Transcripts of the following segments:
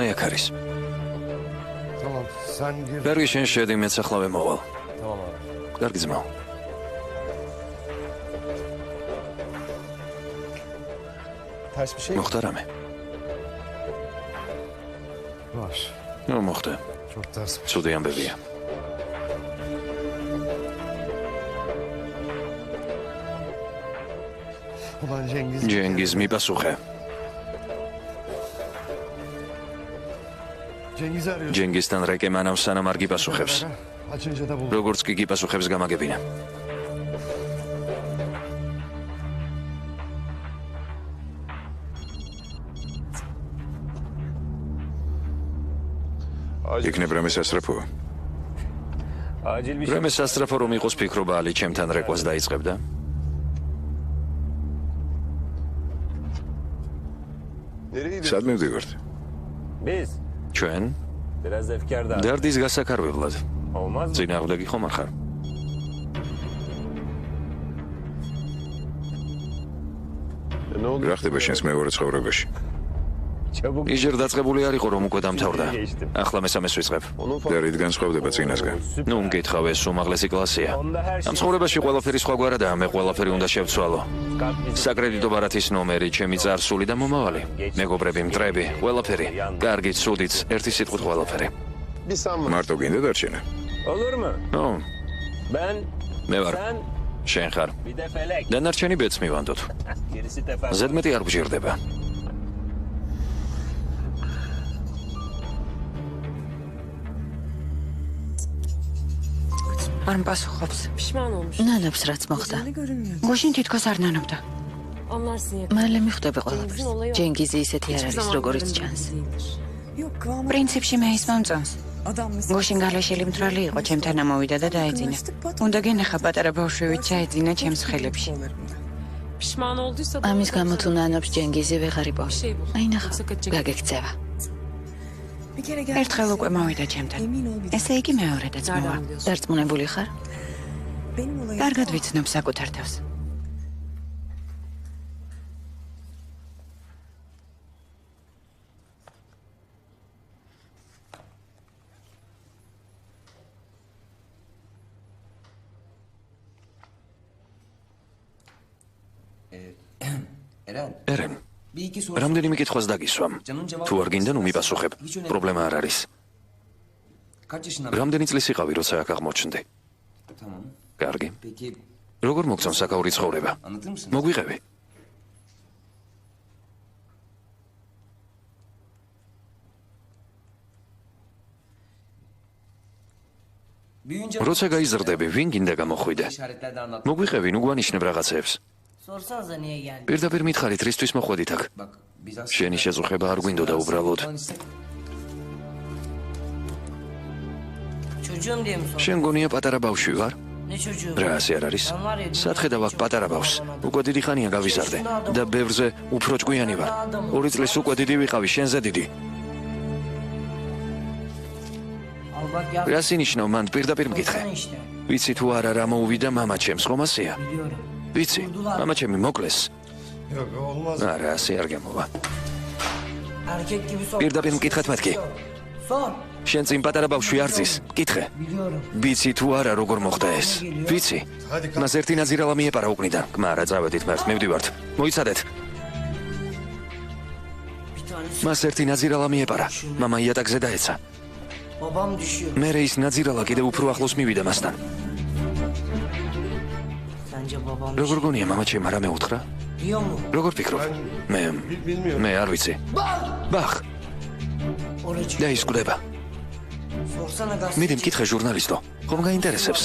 აი აქ არის. კარგი, შენ შედი, მეც ახლავე მოვალ. კარგი ძმაო. მოხდა რამე? ნუ მოხდა. ცუდი ამბებია. ჯენგიზ მიპასუხე. ჯენგიზთან რეკე მანავს სანამ არ გიპასუხებს. როგორც კი გიპასუხებს გამაგებინა. იქნებ რამე სასწრაფოა? რამე სასწრაფო რომ იყოს ფიქრობა ალი ჩემთან რეკვას დაიწყებდა? სად მივდივართ? ჩვენ? დარდის გასაკარებლად. წინააღმდეგი ხომ არ ხარ? რა ხდება შენს მეორე ცხოვრებაში? იჯერ დაწყებული არ იყო რომ უკვე დამთავრდა. ახლა მესამეს ვიწყებ. და რით განსხვავდება წინასგან? ნუ მკითხავ, ეს უმაღლესი კლასია. ამ ცხოვრებაში ყველაფერი სხვაგვარადაა, მე ყველაფერი უნდა შევცვალო. საკრედიტო ბარათის ნომერი, ჩემი წარსული და მომავალი. მეგობრები, მტრები, ყველაფერი. კარგი, ცუდიც, ერთი სიტყვით ყველაფერი. მარტო გინდა დარჩენა? ო, მე ვარ. შენ ხარ. დანარჩენი ბედს მივანდოთ. ზედმეტი არ გვჭირდება. არ მპასუხობს. ნანობს რაც მოხდა. გუშინ თითქოს არ ნანობდა. მალე მიხვდები ყველაფერს. ჯენგიზი ისეთი არ არის, როგორიც ჩანს. პრინციპში მე ის მომწონს. გუშინ გალაშელი მთვრალი იყო, ჩემთან ამოვიდა და დაეძინა. უნდა გენახა პატარა ბავშვივით ჩაეძინა ჩემს ხელებში. ამის გამო თუ ნანობს ჯენგიზი ვეღარ იპოვს. აი ნახა, გაგექცევა. ერთხელ უკვე მოვიდა ჩემთან. ესე იგი მეორედაც მოვა. დარწმუნებული ხარ? კარგად ვიცნობ საკუთარ თავს. ერენ. რამდენიმე კითხვას დაგისვამ. თუ არ გინდა, ნუ მიპასუხებ. პრობლემა არ არის. რამდენი წლის იყავი, როცა აქ აღმოჩნდი? კარგი. როგორ მოგწონს საკაური ცხოვრება? მოგვიყევი? როცა გაიზრდები, ვინ გინდა გამოხვიდე? მოგვიყევი, ნუ გვანიშნებ რაღაცებს. პირდაპირ მითხარით, რისთვის მოხვედით აქ? შენი შეწუხება არ გვინდოდა უბრალოდ. შენ გონია პატარა ბავშვი ვარ? რა ასე არ არის? სათხე დავაქ პატარა ბავშვს. უკვე დიდი ხანია გავიზარდე და ბევრზე უფრო ჭკვიანი ვარ. 2 წლის უკვე დიდი ვიყავი, შენზე დიდი. რას ინიშნავ მან პირდაპირ მკითხე? ვიცი თუ არა რა მოუვიდა მამა ჩემს, ხომ ასეა? ვიცი, მამა ჩემი მოკლეს. არა, ასე არ გამოვა. პირდაპირ მკითხეთ მათქი. შენ წინ პატარა ბავშვი არ ძის? მკითხე. ვიცი თუ არა როგორ მოხდა ეს? ვიცი. მას ერთი ნაზირალა მიეპარა უკნიდან. კმარა, წავედით მერტ, მივდივართ. მოიცადეთ. მას ერთი ნაზირალა მიეპარა. მამა იატაკზე დაეცა. მერე ის ნაზირალა კიდევ უფრო ახლოს მივიდა მასთან. როგორ გონია მამა ჩემ არა მეუთხრა? როგორ ფიქრობ? მე არ ვიცი. ბახ. და ის გვდება. მიდი მკითხე ჟურნალისტო. ხომ გაინტერესებს?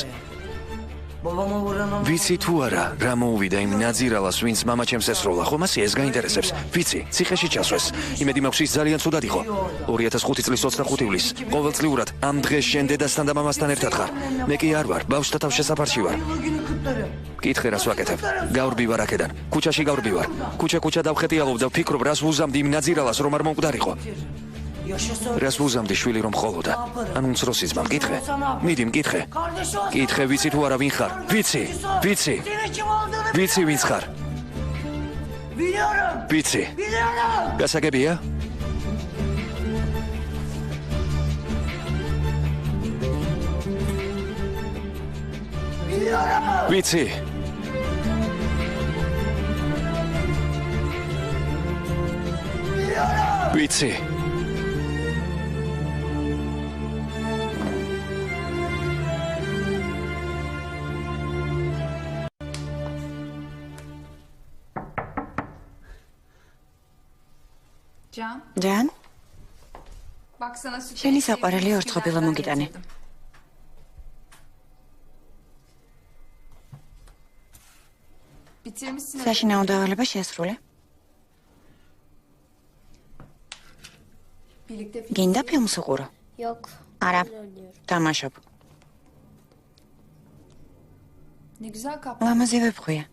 ვიცი თუ არა რა მოუვიდა იმ ნაზირალას, ვინც მამა ჩემს ესროლა, ხომ ასე ეს გაინტერესებს? ვიცი, ციხეში ჩასვეს. იმედი მაქვს ის ძალიან ცუდად იყო. 2005 წლის 25 ივლისს, ყოველწლიურად ამ დღეს შენ დედასთან და მამასთან ერთად ხარ. მე კი არ ვარ, ბავშვთა თავშესაფარში ვარ. მკითხე რას ვაკეთებ? გავრბი ვარ აქედან. ქუჩაში გავრბი ვარ. ქუჩა დავხეტიალობ და ვფიქრობ რას ვუზამდი იმ ნაზირალას რომ არ მომკვდარიყო. რას ვუზამდი შვილი რომ ხოლოდა? ან უმცროსი ძმა, მკითხე. მიდი მკითხე. მკითხე, ვიცი თუ არა ვინ ხარ? ვიცი. ვიცი ვინც ხარ. ვიცი. გასაგებია? ვიცი. ვიცი. ჯან? შენი საყვარელი ორწყობილა მოგიტანე. საშინაო დავალება შეასრულე. გინდა ფილმს უყურო? არა, თამაშობ. ლამაზი ვებხვია.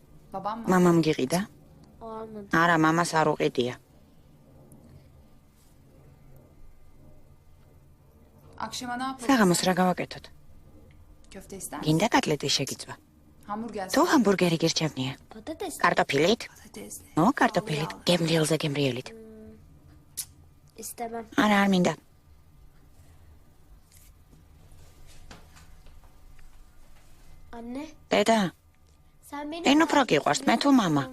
მამამ გიყიდა? არა, მამას არ უყიდია. საღამოს რა გავაკეთოთ? გინდა კატლეტი შეგიწვა? თუ ჰამბურგერი გირჩევნია? კარტოფილით? ო, კარტოფილით, გემრიელზე გემრიელით. არა, არ მინდა. დედა, ენ უფრო გიყვარს, მე თუ მამა?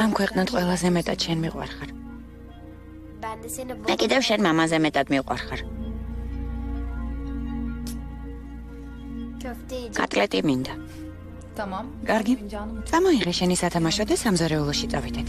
ამ ქვეყნად ყველაზე მეტად შენ მიყვარ ხარ. მე კიდევ შენ მამაზე მეტად მიყვარ ხარ. კატლეტი მინდა. კარგი. წამოიღე შენი სათამაშო და სამზარეულოში წავიდეთ.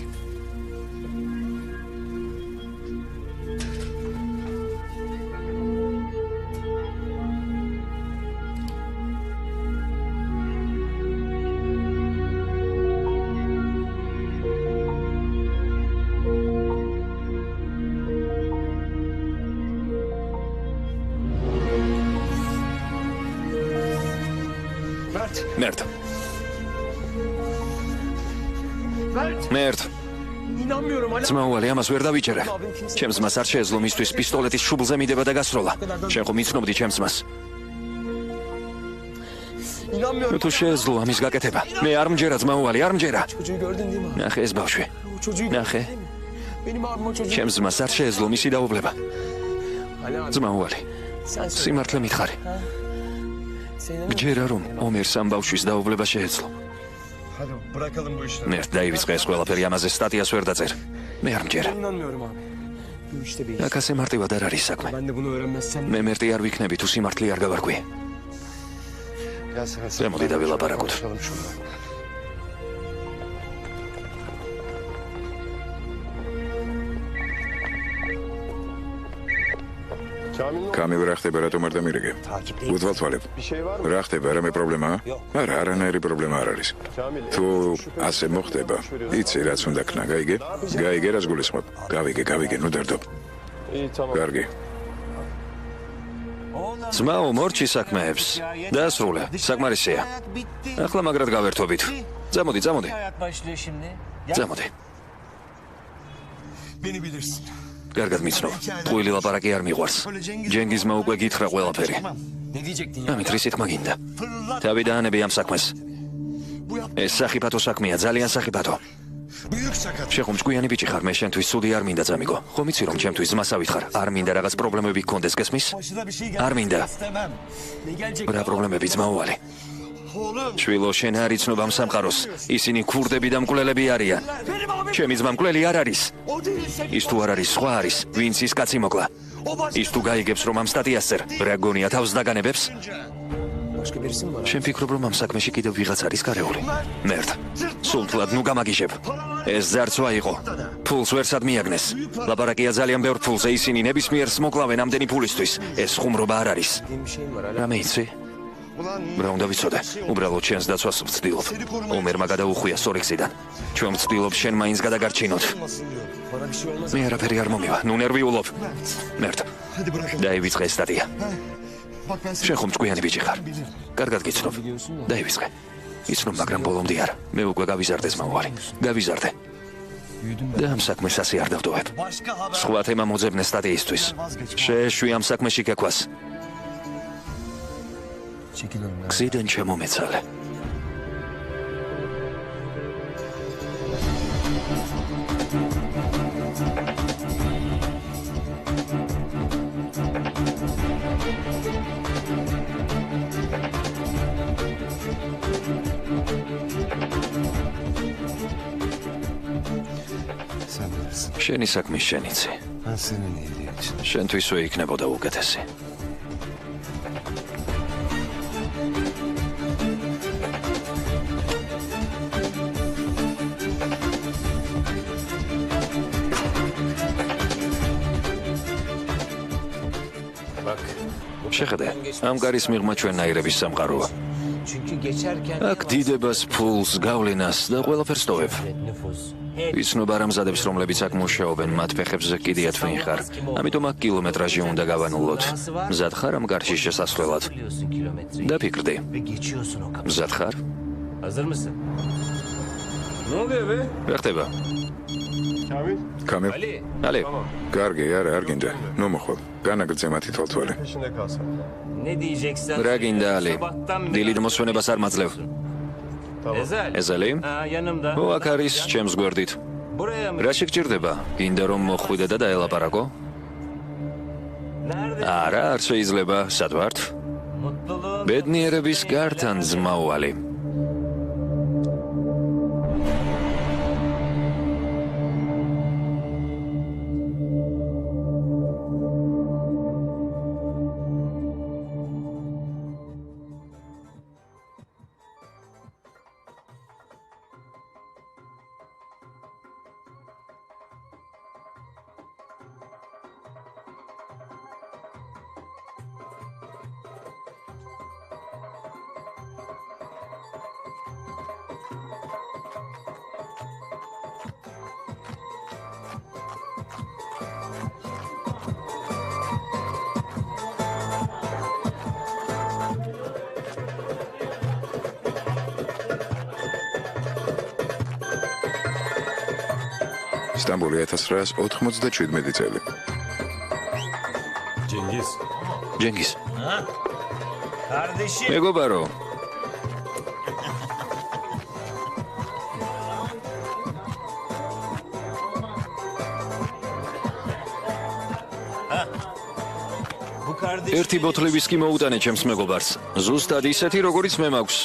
მერტ. მერტ. ძმაუალი, ამას ვერ დავიჯერე. ჩემს მას არ შეეძლო მისთვის პისტოლეტის შუბლზე მიდება და გასროლა. შენ ხომ იცნობდი ჩემს მას? თუ შეეძლო ამის გაკეთება, მე არ მჯერა ძმაუალი, არ მჯერა. ნახე ეს ბავშვი. ნახე. ჩემს მას არ შეეძლო მისი დაუბრუნება. ძმაუალი, სიმართლე მითხარი. გჯერა რომ ომერს ამ ბავშვის დაუბრუნება შეეძლო. მერტ დაივიწყე ეს ყველაფერი, ამაზე სტატიას ვერ დაწერ. მე არ მჯერა. აქ ასე მარტივად არ არის საქმე. მე მერტი არ ვიქნები თუ სიმართლე არ გავარკვი. მოდი დავილაპარაკოთ. კამილ რა ხდება, რატომ არ დამირეკე? უთვალთვალებ. რა ხდება, რამე პრობლემაა? არა, არანაირი პრობლემა არ არის. თუ ასე მოხდება, იცი რაც უნდა ქნა, გაიგე? გაიგე რას გულისხმობ? გავიგე, ნუ დარდო. კარგი. ძმაო, მორჩი საქმეებს. დაასრულე, საკმარისია. ახლა მაგრად გავერთობით. წამოდი. წამოდი. კარგად მიცნობ. ტყუილი ლაპარაკი არ მიყვარს. ჯენგიზმა უკვე გითხრა ყველაფერი. ამით რის თქმა გინდა. თავი დაანები ამ საქმეს. ეს სახიფათო საქმეა, ძალიან სახიფათო. შეხომ ჭკვიანი ბიჭი ხარ, მე შენთვის ცუდი არ მინდა წამიგო. ხომ იცი რომ ჩემთვის ძმასავით ხარ, არ მინდა რაღაც პრობლემები გქონდეს, გესმის? არ მინდა. რა პრობლემები ძმაუალი? შვილო, შენ არ იცნობ ამ სამყაროს. ისინი ქურდები და მკვლელები არიან. ჩემი ძმა მკვლელი არ არის. ის თუ არ არის, სხვა არის, ვინც ის კაცი მოკლა. ის თუ გაიგებს რომ ამ სტატიას წერ, რა გონია თავს დაგანებებს? შენ ფიქრობ რომ ამ საქმეში კიდევ ვიღაც არის გარეული? მერტ, სულთლად ნუ გამაგიჟებ. ეს ძარცვა იყო. ფულს ვერსად მიაგნეს. ლაპარაკია ძალიან ბევრ ფულზე, ისინი ნებისმიერს მოკლავენ ამდენი ფულისთვის. ეს ხუმრობა არ არის. რამე იცი? რა უნდა ვიცოდე? უბრალოდ შენს დაცვას ვცდილობ. ომერმა გადაუხვია სწორი გზიდან. ჩვენ ვცდილობ შენ მაინც გადაგარჩინოთ. მე არაფერი არ მომივა, ნუ ნერვიულობ. მერტ, დაივიწყე ეს სტატია. შენ ხომ ჭკვიანი ბიჭი ხარ. კარგად გიცნობ. დაივიწყე. იცნობ, მაგრამ ბოლომდე არა. მე უკვე გავიზარდე ძმაუარი. გავიზარდე. და ამ საქმეს ასე არ დავდოვებ. სხვა თემა მოძებნე სტატიისთვის. შეეშვი ამ საქმეში გეკვას. გზიდან ჩამომეცალე. შენი საქმის შენიცი. შენთვისვე იქნებოდა უკეთესი. შეხედე, ამ გარის მიღმა ჩვენნაირების სამყაროა. აქ დიდებას, ფულს, გავლენას და ყველაფერს ტოვებ. ვიცნობ არამზადებს, რომლებიც აქ მუშაობენ, მათ ფეხებზე კიდიათ ვინხარ. ამიტომ აქ კილომეტრაჟი უნდა გავანულოთ. მზად ხარ ამ გარში შესასვლელად? დაფიქრდი. მზად ხარ? რა ხდება? კამილ, ალე, კარგი, არა, არ გინდა. ნუ მოხვალ. განაგრძე მათი თვალთვალი. რა გინდა ალე? დილით მოსვენებას არ მაძლევ. ეზალი? ო, აქ არის ჩემს გვერდით. რა შეგჭირდება? გინდა რომ მოხვიდე და დაელაპარაკო? არა, არ შეიძლება. სად ვართ? ბედნიერების გართან ძმაუალი. სტამბოლი 1997 წელი. ჯენგის. მეგობარო. ერთი ბოთლი ვისკი მოუტანე ჩემს მეგობარს. ზუსტად ისეთი, როგორიც მე მაქვს.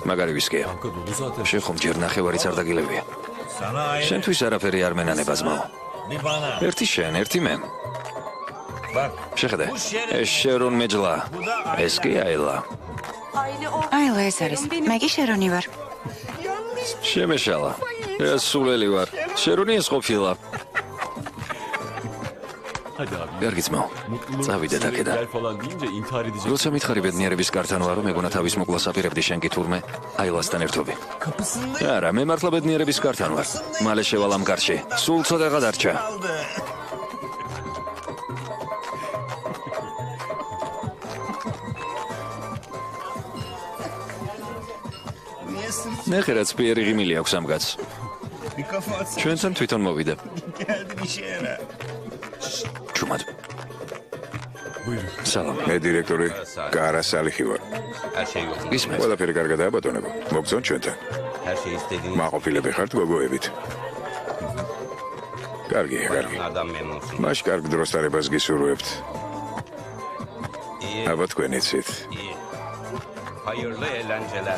მაგარი ვისკია. შეხომ ჯერ ნახევარიც არ დაგილებია. შენთვის არაფერი არ მენანება ძმაო. ერთი შენ, ერთი მე. შეხედე, ეს შერონ მეჯლა. ეს კი აილა. აილა ეს არის. მე კი შერონი ვარ. შემეშალა. ეს სულელი ვარ. შერონი ეს ყოფილა. კარგი ძმაო. წავიდეთ აქედან. როცა მითხარი ბედნიერების კართან ვარო, მეგონა თავის მოკვლას აპირებდი შენ კი თურმე აილასთან ერთობი. არა, მე მართლა ბედნიერების კართან ვარ. მალე შევალ ამ კარში. სულ ცოტა გადარჩა. ნახე რაც პიერი ღიმილი აქვს ამ კაცს. ჩვენთან თვითონ მოვიდა. ჩუმად. სალამ. მე დირექტორი კარა სალიხი ვარ. ისმენს. ყველაფერი კარგადაა ბატონებო. მოგწონთ ჩვენთან. მაყოფილები ხართ გოგოებით. კარგია, კარგი. მაშ კარგ დროს დარებას გისურვებთ. აბა თქვენ იცით.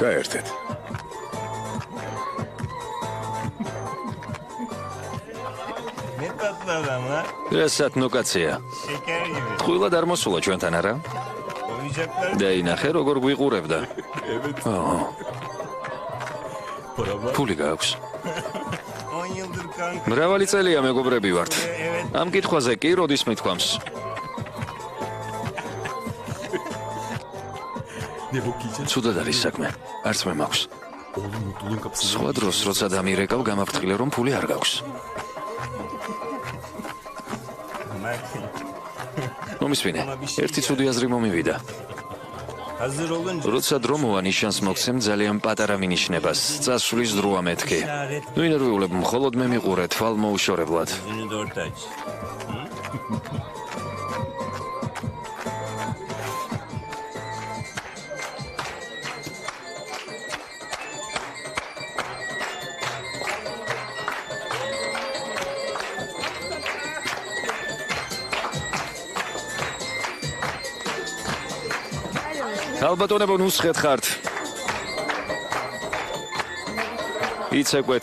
გაერთეთ. ესათ ნოკაცია. ტყუილად არ მოსულა ჩვენთან არა? დაინახე როგორ გვიყურებდა. ფული გაქვს. მრავალი წელია მეგობრები ვართ. ამ კითხვაზე კი როდის მithქვამს? ცუდად არის საქმე. არც მე მაქვს. სხვა დროს როცა დამირეკავ გამაფრთხილე რომ ფული არ გაქვს. მომისვინე, ერთი ცუდი აზრი მომივიდა. როცა დრო მოვა ნიშანს მოგცემ ძალიან პატარა მინიშნებას. წასვლის დროა მეთქი. ნუ ინერვიულებ, მხოლოდ მე მიყურე თვალ მოუშორებლად. ალბათონებო ნუსხეთ ხართ. იცეკვეთ.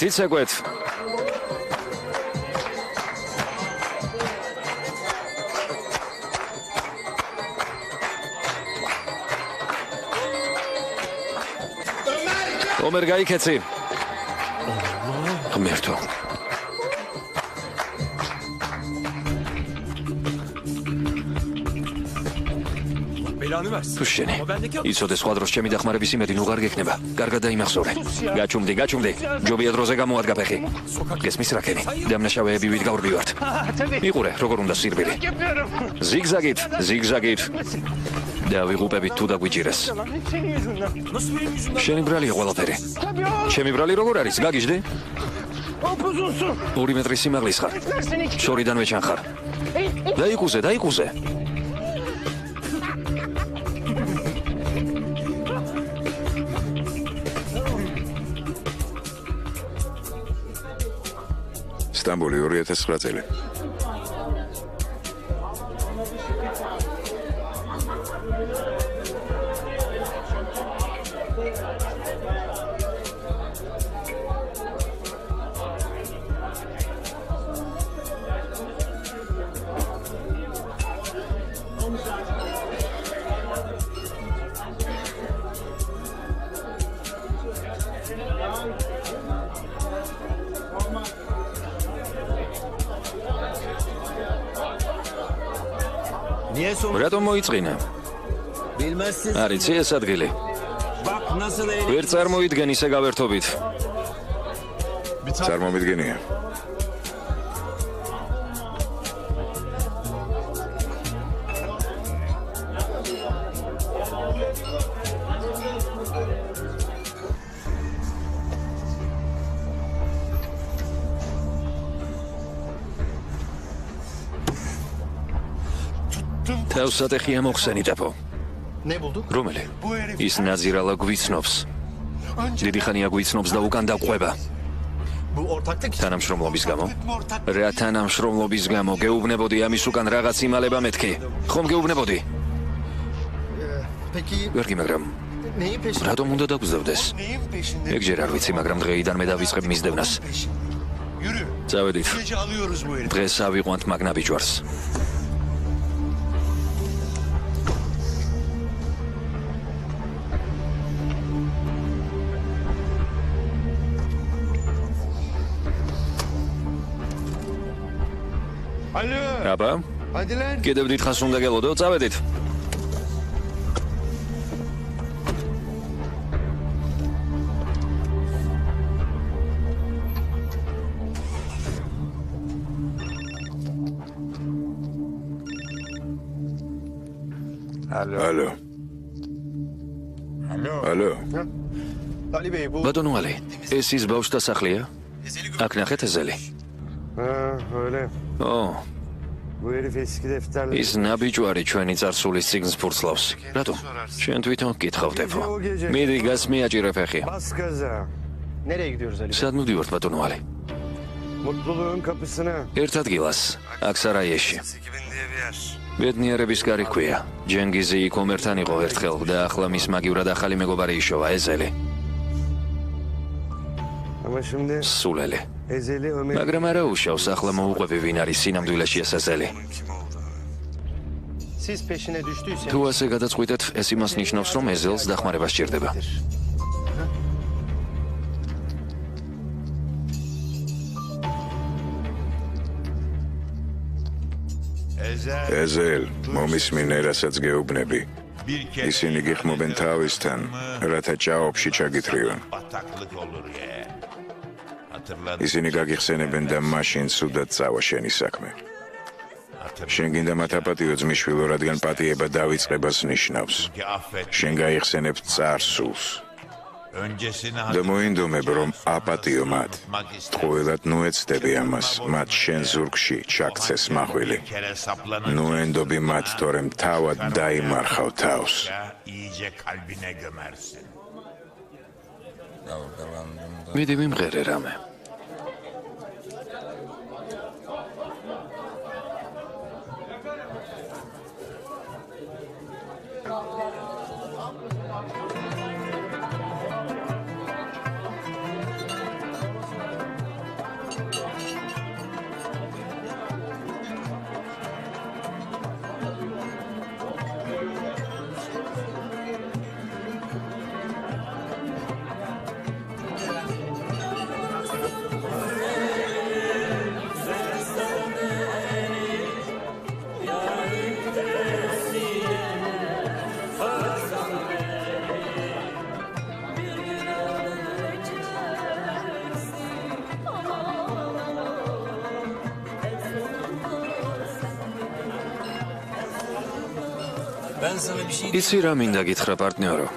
ომერ გაიქეცი. ღმერთო. თუ შენი იცოდე სხვა დროს ჩემი დახმარების იმედი ნუ არ გექნება. კარგად დაიმახსოვრე. გაჩუმდი. ჯობია დროზე გამოადგა ფეხი. გესმის რაკენი. დამნაშავეები ვით გავრბივართ. მიყურე, როგორ უნდა სირბილი. ზიგზაგით. დავიღუპებით თუ დაგვიჭირეს. შენი ბრალია ყველაფერი. ჩემი ბრალი როგორ არის? გაგიჟდი? 2 მეტრი სიმაღლის ხარ. შორიდან ვეჩანხარ. დაიკუზე. სტამბოლი 2009 წელი. რატომ მოიწყინა? არ იცი ეს ადგილი? ვერ წარმოიდგენ ისე გავერთობით. წარმომიდგენია. თავსატეხია მოხსენიტაფო. რომელი? ის ნაზირალა გვიცნობს. დიდი ხანია გვიცნობს და უკან დაყვება. თანამშრომლობის გამო? რა თანამშრომლობის გამო? გეუბნებოდი ამის უკან რაღაც იმალება მეთქი. ხომ გეუბნებოდი? ვერგი, მაგრამ რატომ უნდა დაგზავდეს? ეგჯერ არ ვიცი, მაგრამ დღეიდან მე დავიწყებ მისდევნას. წავედით. დღეს ავიყვანთ მაგნა ბიჭვარს. აბა, კიდევ დიდხანს უნდა გელოდო, წავედით. ალო. ბატონო ალი, ეს ის ბავშვთა სახლია? აქ ნახეთ ეზელი. ის ნაბიჯვარი ჩვენი წარსულის წიგნს ფურცლავს. რატო? შენ თვითონ გკითხავ ეფო. მიდი გას მიაჭირე ფეხი. სად მივდივართ ბატონო ალი? ერთ ადგილას, აქ სარაიეში. ბედნიერების გარიქვია. ჯენგიზი იქ ომერთან იყო ერთხელ და ახლა მის მაგივრად ახალი მეგობარი იშოვა ეზელი. სულელი. მაგრამ არა უშავს, ახლა მოუყვები ვინ არის სინამდვილეში ეს ეზელი. თუ ასე გადაწყვიტეთ, ეს იმას ნიშნავს, რომ ეზელს დახმარება სჭირდება. ეზელ, მომისმინე, რასაც გეუბნები. ისინი გიხმობენ თავისთან, რათა ჭაობში ჩაგითრივან. ისინი გაგიხსენებენ და მაშინ სუდად წავა შენი საქმე. შენ გინდა მათ აპატიო ძმისშვილო, რადგან პატიება დავიწყებას ნიშნავს. შენ გაიხსენებ წარსულს. და მოინდომებ, რომ აპატიო მათ. ტყუილად ნუ ეცდები ამას, მათ შენ ზურგში ჩაქცეს მახვილი. ნუ ენდობი მათ, თორემ თავად დაიმარხავ თავს. მიდი მიმღერე რამე. იცი რა მინდა გითხრა პარტნიორო?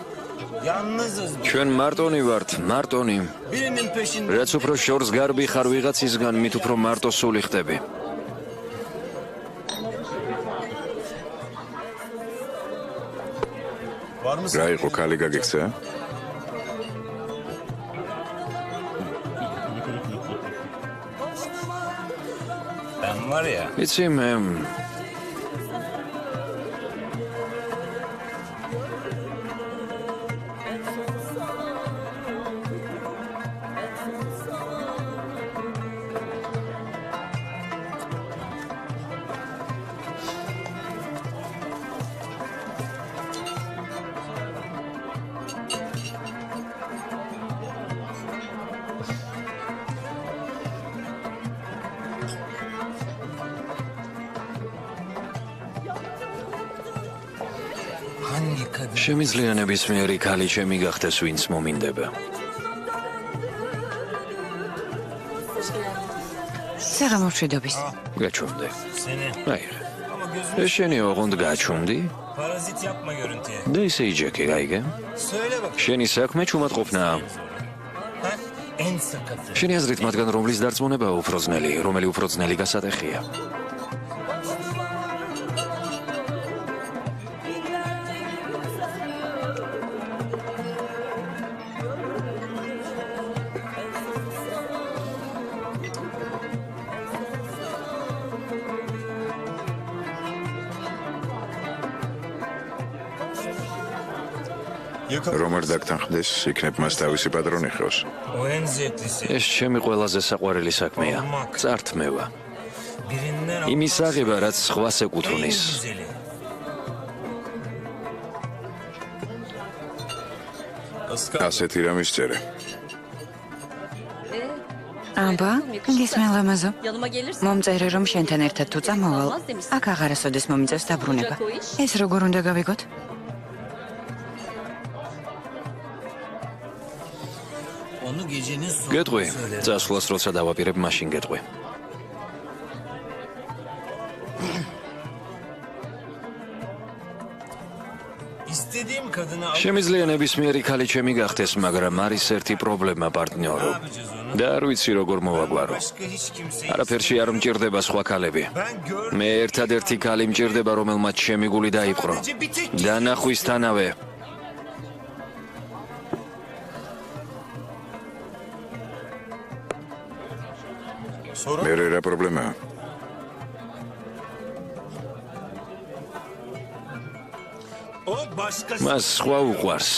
ჩვენ მარტონი ვართ, მარტონი. რაც უფრო შორს გარბი ხარ ვიღაცისგან, მით უფრო მარტო სული ხდები. რა იყო ქალი გაგიქცა? იცი მე შემიძლია ნებისმიერი ქალი ჩემი გახდეს, ვინც მომინდება. საღამოშვიდობის. გაჩვენდი. აი. ეს შენი ოღონდ გაჩვენდი? და ისე იჯექი, გაიგე? შენი საქმე ჩუმატყოფნაა. შენი აზრით მათგან რომლის დარწმუნებაა უფრო ძნელი, რომელი უფრო ძნელი გასატეხია? რომ არ დაგთანხმდეს, იქნებ მას თავისი პატრონი ხავს. ეს ჩემი ყველაზე საყვარელი საქმეა. წართმევა. იმის აღება, რაც სხვას ეკუთვნის. ასეთი რამის წერე. აბა, გისმენ ლამაზო. მომწერე რომ შენთან ერთად თუ წამოვალ, აქ აღარასოდეს მომიწევს დაბრუნება. ეს როგორ უნდა გავიგოთ? გეტყვი, წასვლას როცა დავაპირებ, მაშინ გეტყვი. შემიძლია ნებისმიერი ქალი ჩემი გახდეს, მაგრამ არის ერთი პრობლემა, პარტნიორო. და არ ვიცი როგორ მოვაგვარო. არაფერში არ მჭირდება სხვა ქალები. მე ერთადერთი ქალი მჭირდება, რომელმაც ჩემი გული დაიპყრო. დანახვისთანავე. მერე რა პრობლემაა? მას სხვა უყვარს.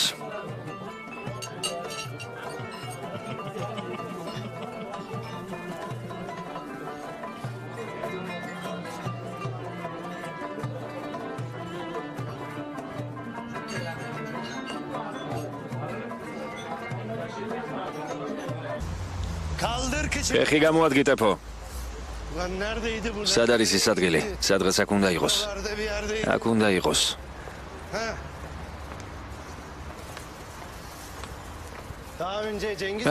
ეხი გამოადგიტებო. სად არის ის ადგილი? სადღაც აქ უნდა იყოს. აქ უნდა იყოს.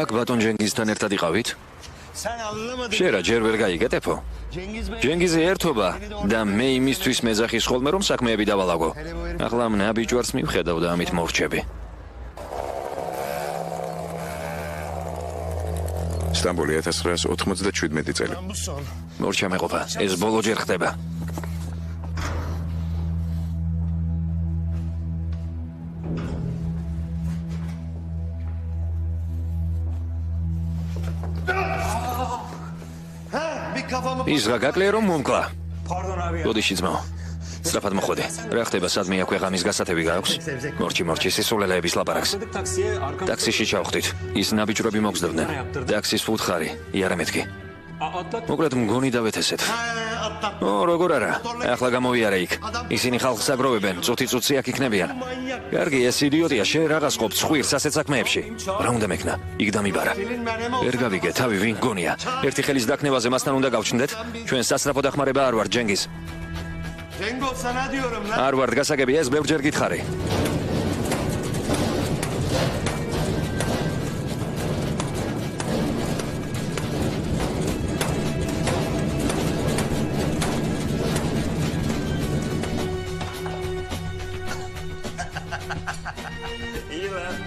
აქ ბატონ ჯენგიზთან ერთად იყავით? შენ რა ჯერ ვერ გაიგეთებო? ჯენგიზი ერთობა და მე იმისთვის მეძახის ხოლმე რომ საქმეები დავალაგო. ახლა ნაბიჯვარს მივხედავ და ამით მორჩები. სტამბოლი 1997 წელი. მორჩა მეყოფა, ეს ბოლოჯერ ხდება. ის რა გაკლია რომ მომკლა? გოდიში ძმაო. სწრაფად მოხვედი. რა ხდება, სადმე აქვე ღამის გასათევი გააქვს? მორჩი სისულელეების ლაპარაკს. ტაქსიში ჩავხდით. ის ნაბიჯვრები მოგზდავდნენ. ტაქსის ფუთხარი, იარა მეთქი. მოკლედ მგონი დავეთესეთ. როგორ არა? ახლა გამოვიარე იქ. ისინი ხალხს აგროვებენ, წუთი აქ იქნებიან. კარგი, ეს იდიოტია, შენ რაღაც ყოფს ხვირს ასეთ საქმეებში. რა უნდა მექნა? იქ დამიბარა. ვერ გავიგე, თავი ვინ გონია? ერთი ხელის დაქნევაზე მასთან უნდა გავჩნდეთ? ჩვენ სასწრაფო დახმარება არ ვარ, ჯენგიზ. არ ვარ გასაგები, ეს ბევრჯერ გითხარი.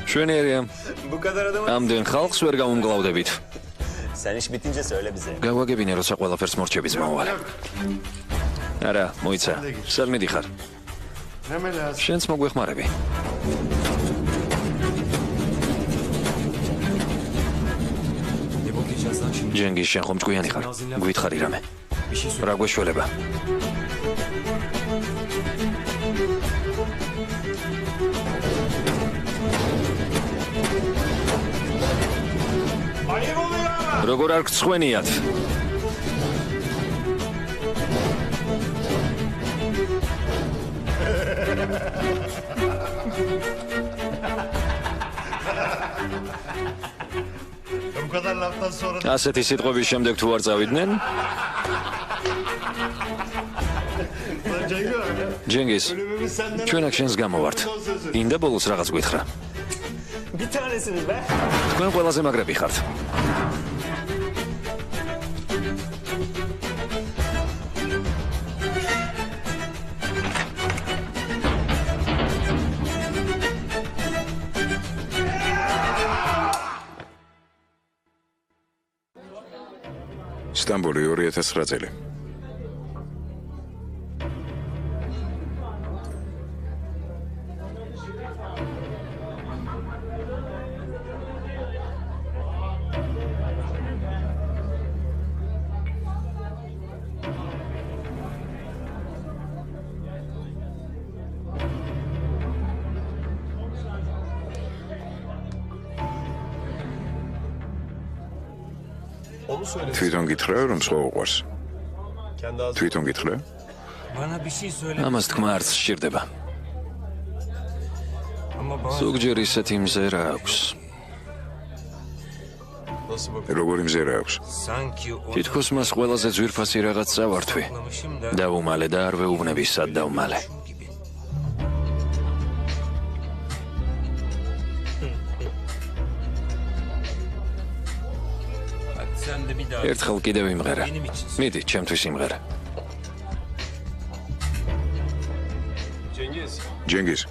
Şönerya. Ამდენ ხალხს ვერ გამომგლავდებით. Sen iş bitince söyle bize. გავაგებინე როცა ყველაფერს მორჩების მოვალ. არა, მოიცა. სად მიდიხარ? შენც მოგვეხმარები. ჯენგის შენ ხომ ჭკვიანი ხარ? გვითხრი რამე. რა გვეშველება? როგორ არ გწვენიათ? ასეთი სიტყვების შემდეგ თუ არ წავიდნენ? ჯენგის, ჩვენ აქ შენს გამო ვართ. ინდა ბოლოს რაღაც გითხრა. Bir tanesiniz be. თქვენ ყველაზე მაგრები ხართ. სტამბოლი 2009 წელი. თვითონ გითხრა რომ სხვა უყვარს. თვითონ გითხრა? Bana bir şey söyle. ამას თქმა არც სჭირდება. Ama bazı ზოგჯერ ისეთი მზერა აქვს. როგორი მზერა აქვს? sanki o თითქოს მას ყველაზე ძვირფასი რაღაც წავართვი. anlamışım da დავუმალე და არ ვეუბნები სად დავმალე. gibi. Hadi sen de bir daha. ერთხელ კიდევ იმღერა. Benim için. მიდი, ჩემთვის იმღერა. ჯენგის.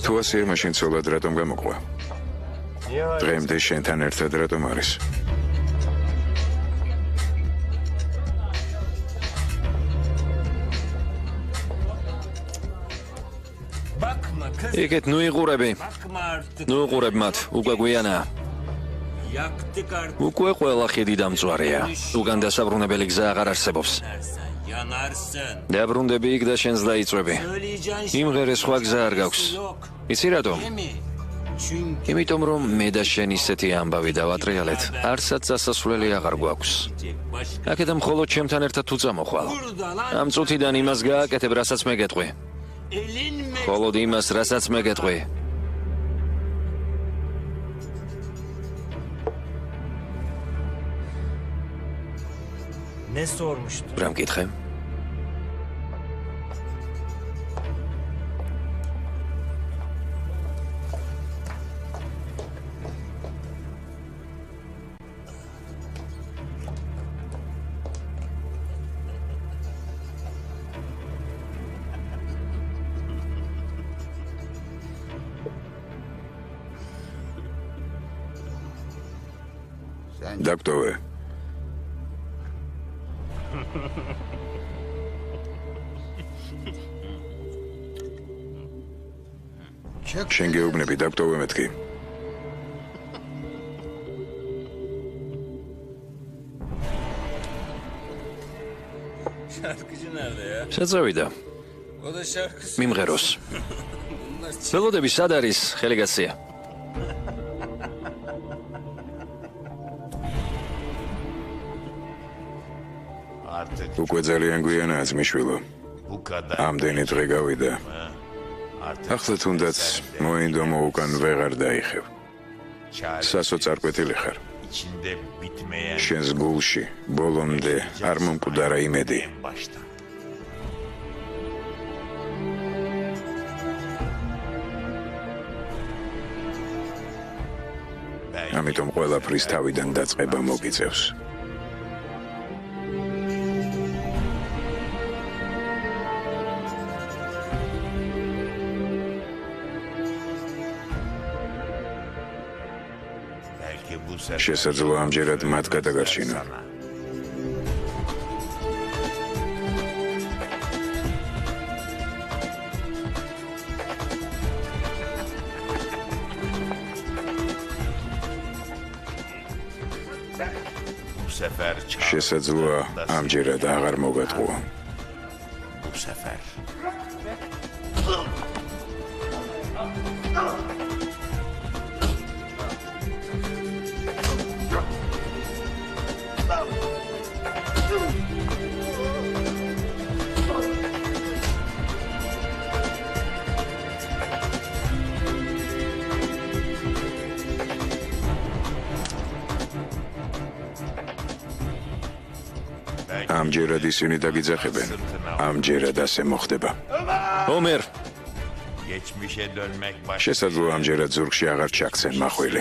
თუ ასე მაშინ ცოლად რატომ გამოყვა? დღემდე შენთან ერთად რატომ არის? Bakma kız. იგეთ ნუ იყურები. Bakma artık. ნუ უყურებ მათ. უკვე გვიანაა. Yaktık artık. უკვე ყველა ხიდი დამწვარეა. უგან დასაბრუნებელი გზა აღარ არსებობს. Yanarsın. დაბრუნდები იქ და შენს დაიწვევი. Söyleyeceğin şey. იმღერე სხვა გზა არ გაქვს. Yok. იცი რატომ? Değil mi? Çünkü იმიტომ რომ მე და შენ ისეთი ამბავი დავატრიალეთ, არსად სასასვლელი აღარ გვაქვს. başka აქედან მხოლოდ ჩემთან ერთად თუ წამოხვალ. burada lan. ამ წუთიდან იმას გააკეთებ, რასაც მე გეტყვი. Elin mi? მხოლოდ იმას, რასაც მე გეტყვი. Ne sormuştu? რა მკითხე? დაგტოვე. შენ გეუბნები დაგტოვე მეთქი. Şarkıcı nerede ya? შეწევიდა. O da şarkı მიმღეროს. ველოდები სად არის, ხელი გასცია. უკვე ძალიან გვიანაა ძმისშვილო. ამდენი დღე გავიდა. ახლა თუნდაც მოინდომო უკან ვეღარ დაიხევ. სასოწარკვეთილი ხარ. içinde bitmeyen შენს გულში ბოლომდე არ მომკვდარა იმედი. baştan. ამიტომ ყველაფრის თავიდან დაწყება მოგიწევს. შესაძლოა ამჯერად მათ გადაგარჩინო. შესაძლოა ამჯერად აღარ მოგატყუო. ამჯერად ისინი დაგიძახებენ. ამჯერად ასე მოხდება. ომერ, შესაძლოა ამჯერად ზურგში აღარ ჩაქცენ მახვილი.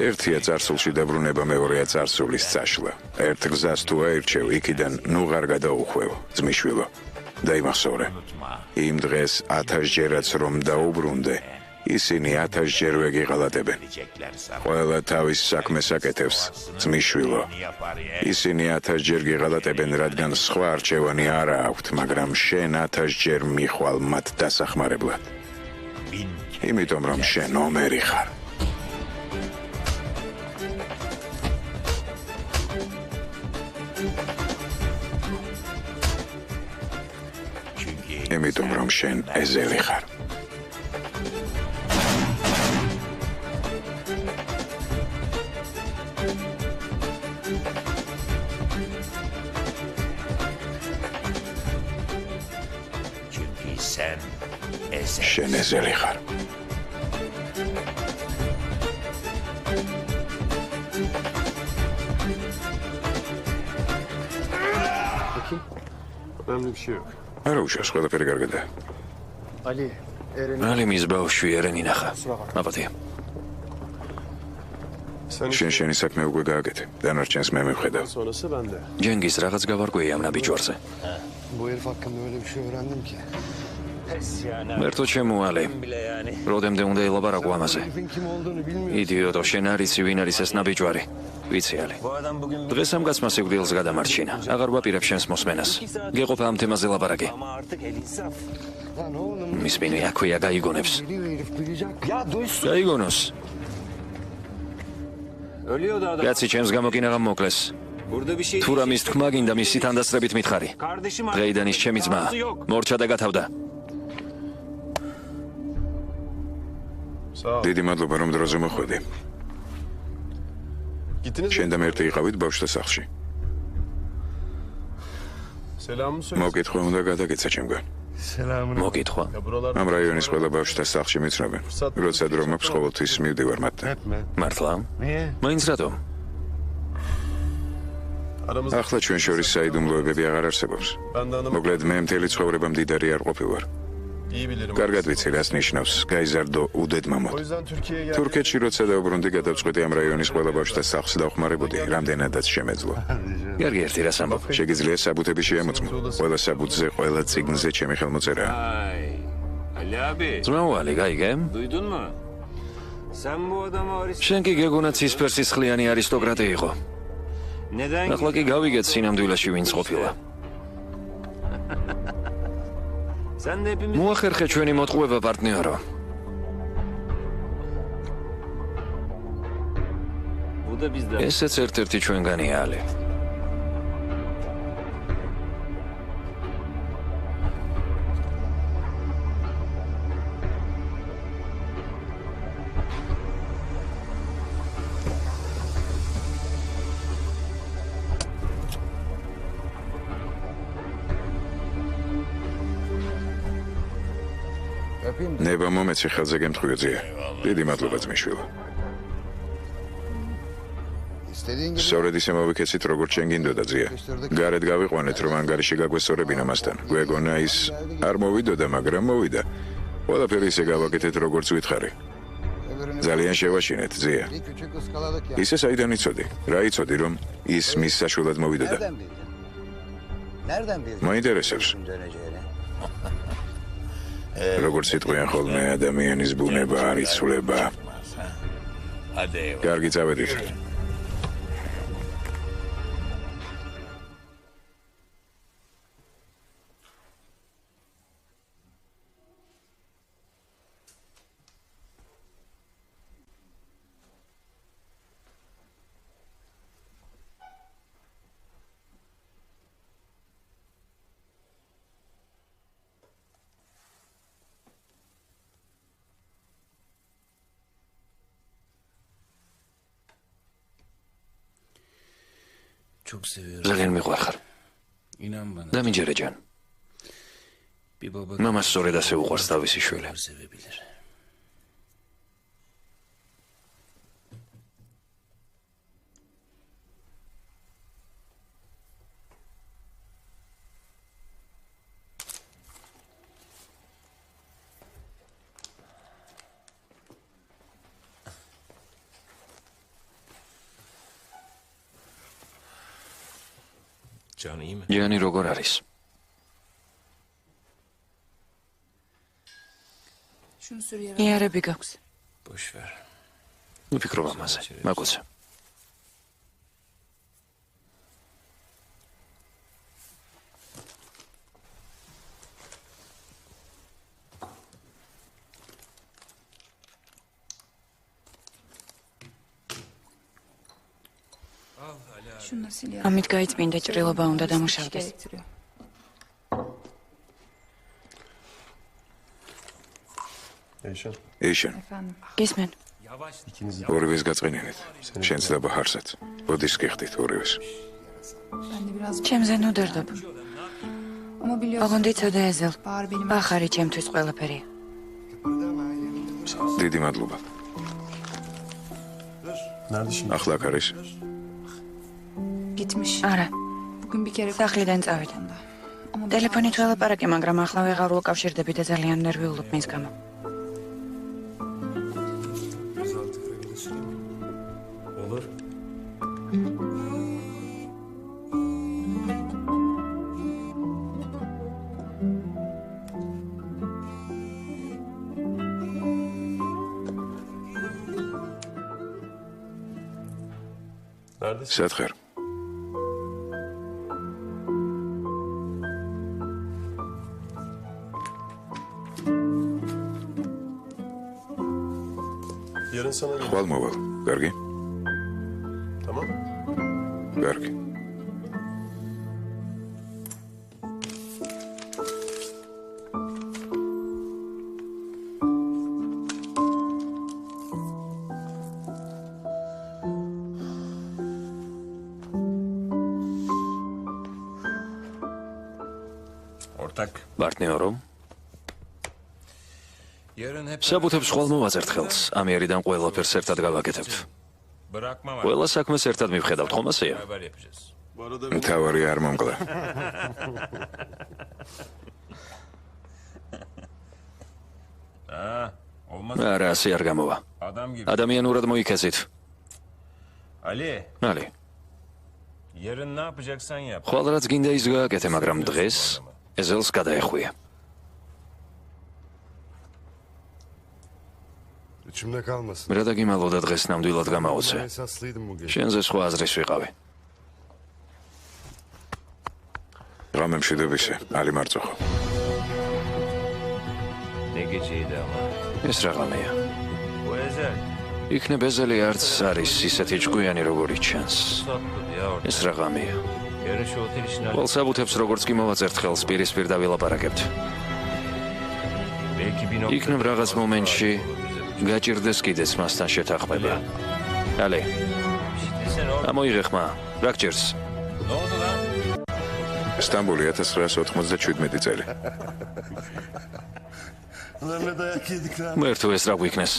ერთია წარსულში დაბრუნება, მეორეა წარსულის წაშლა. ერთ გზას თუ აირჩევ, იქიდან ნუ ღარ გადაუხვევ, ძმისშვილო. დაიმახსოვრე. იმ დღეს 1000-ჯერაც რომ დაუბრუნდე, ისინი 1000-ჯერ ვეგიღალატებენ. ყველა თავის საქმეს აკეთებს, ძმისშვილო. ისინი 1000-ჯერ გიღალატებენ, რადგან სხვა არჩევანი არა აქვთ, მაგრამ შენ 1000-ჯერ მიხვალ მათ დასახმარებლად. იმიტომ რომ შენ ომერი ხარ. იმიტომ რომ შენ ეზელი ხარ. შენ ეზელი ხარ. არა უშავს, ყველაფერი კარგადაა. ალი მის ბავშვი ერენი ნახა. აპატია. შენ შენი საქმე უკვე გააკეთე. დანარჩენს მე მივხედავ. ჯენგის რაღაც გავარკვია ამ ნაბიჯვარზე. Bu herif hakkında öyle bir şey öğrendim ki. მერტო ჩემო ალი. როდემდე უნდა ელაპარაკო ამაზე? Herifin kim olduğunu bilmiyorum. იდიოტო, შენ არიცი ვინ არის ეს ნაბიჯვარი? ვიცი ალი. დღეს ამ კაცმა სიკვდილს გადამარჩინა. აღარ ვაპირებ შენს მოსმენას. გეყოფა ამ თემაზე ლაპარაკი. Lan oğlum. მის მინი აქვეა გაიგონებს. Biliyor herif duyacak. Ya duysun. გაიგონოს. Ölüyordu adam. კაცი ჩემს გამოკინა გამოკლეს. Burada bir şey თუ რა მის თქმა გინდა მისი თანდასწრებით მითხარი. Kardeşim დღეიდან ის ჩემი ძმა. მორჩა და გათავდა. დიდი მადლობა რომ დროზე მოხვედი. შენ და მერტი იყავით ბავშვთა სახლში. მოკითხვა უნდა გადაგეცა ჩემგან. Selamın. მოკითხვა. ამ რაიონის ყველა ბავშვთა სახლში მიცნობენ. როცა დრო მაქვს, ყოველთვის მივდივარ მათთან. Etme. მართლა? Niye? მაინც რატომ? ახლა ჩვენ შორის საიდუმლოებები აღარ არსებობს. მოკლედ მე მთელი ცხოვრება მდიდარი არ ყოფილვარ. კარგად ვიცი, რას ნიშნავს გაიზარდო უდედმამოდ. თურქეთში როცა დაუბრუნდი, გადავწყვეტი ამ რაიონის ყველა ბავშვთა სახლს დავხმარებოდი, რამდენადაც შემეძლო. კარგი ერთი რას ამბობ. შეგიძლია საბუთები შეამოწმო. ყველა საბუთზე, ყველა წიგნზე ჩემი ხელმოწერაა. Ay. Ali abi. ძმაუალი, გაიგე? Duydun mu? Sen bu adamı შენ კი გეგონა ცისფერსისხლიანი არისტოკრატი იყო. neden ახლა კი გავიგეთ სინამდვილეში ვინც ყოფილა. Sen de hepimiz მოახერხე ჩვენი მოტყუება, პარტნიორო. bu da bizden. ესეც ერთ-ერთი ჩვენგანია ალი. ნება მომეცი ხელზე გემთხვიოძია. დიდი მადლობა ძმისშვილო. İstediğin gibi. სწორედ ისე მოვიქეცით, როგორც შენ გინდოდა ძია. გარეთ გავიყვანეთ, რომ ანგარიში გაგვესწორებინა მასთან. გვეგონა ის არ მოვიდოდა, მაგრამ მოვიდა. ყველაფერი ისე გავაკეთეთ, როგორც ვითხარი. Öbürünü ძალიან შევაშინეთ, ძია. bir küçük ıskaladık ya. ისე საიდან იცოდი? რა იცოდი, რომ ის მის საშუალად მოვიდოდა? Nereden bildin? Nereden bildin? მაინტერესებს. Döneceğini. როგორც იტყვიან ხოლმე, ადამიანის ბუნება არ იცვლება. ადეო. კარგი წავედით. ძალიან მიყვარხარ. დამინჯერე ჯან. მამას სწორედ ასე უყვარს თავისი შვილი. ჯანი როგორ არის? იარები გაქვს. ვფიქრობ ამაზე. მაგოც. ამით გაიწმინდა ჭრილობა უნდა დამუშავდეს. ეიშენ, გისმენ. ორივეს გაწყინინეთ. შენც და ბაჰარსაც. ბოდიშს გიხდით ორივეს. ჩემზე ნუდერდობ. ოღონდ იცოდე ეზელ. ბახარი ჩემთვის ყველაფერია. დიდი მადლობა. ახლა აქ არის. არა. სახლიდან წავიდა. ტელეფონით ველაპარაკე, მაგრამ ახლა ვეღარ უკავშირდები და ძალიან ნერვიულობ მის გამო. სათხარ. ხვალ მოვალ, კარგი? კარგი. პარტნიორო. საბუთებს ხვალ მოვაწერთ ხელს. ამიერიდან ყველაფერს ერთად გავაკეთებთ. ყველა საქმეს ერთად მივხედავთ, ხომ ასეა? მთავარი არ მომკლა. არა, ასე არ გამოვა. ადამიანურად მოიქცეთ. ალი. ხვალ რაც გინდა ის გააკეთე, მაგრამ დღეს ეზელს გადაეხვია. რა დაგიმალო და დღეს ნამდვილად გამაოცე. შენზე სხვა აზრის ვიყავი. რამე მშვიდობისა, ალი მარწუხო. ეს რაღაცაა. იქნებ ეზელი არც არის ისეთი ჭკვიანი როგორი ჩანს. ეს რაღაცაა. ყველ საბუთებს როგორც კი მოვაწერთ ხელს, პირისპირ დავილაპარაკებთ. იქნებ რაღაც მომენტში გაჭირდეს კიდეც მასთან შეთანხმება. ალი. ამოიღე ხმა, რა გჭირს? სტამბოლი 1997 წელი. მერტო ეს რა გვიქნეს?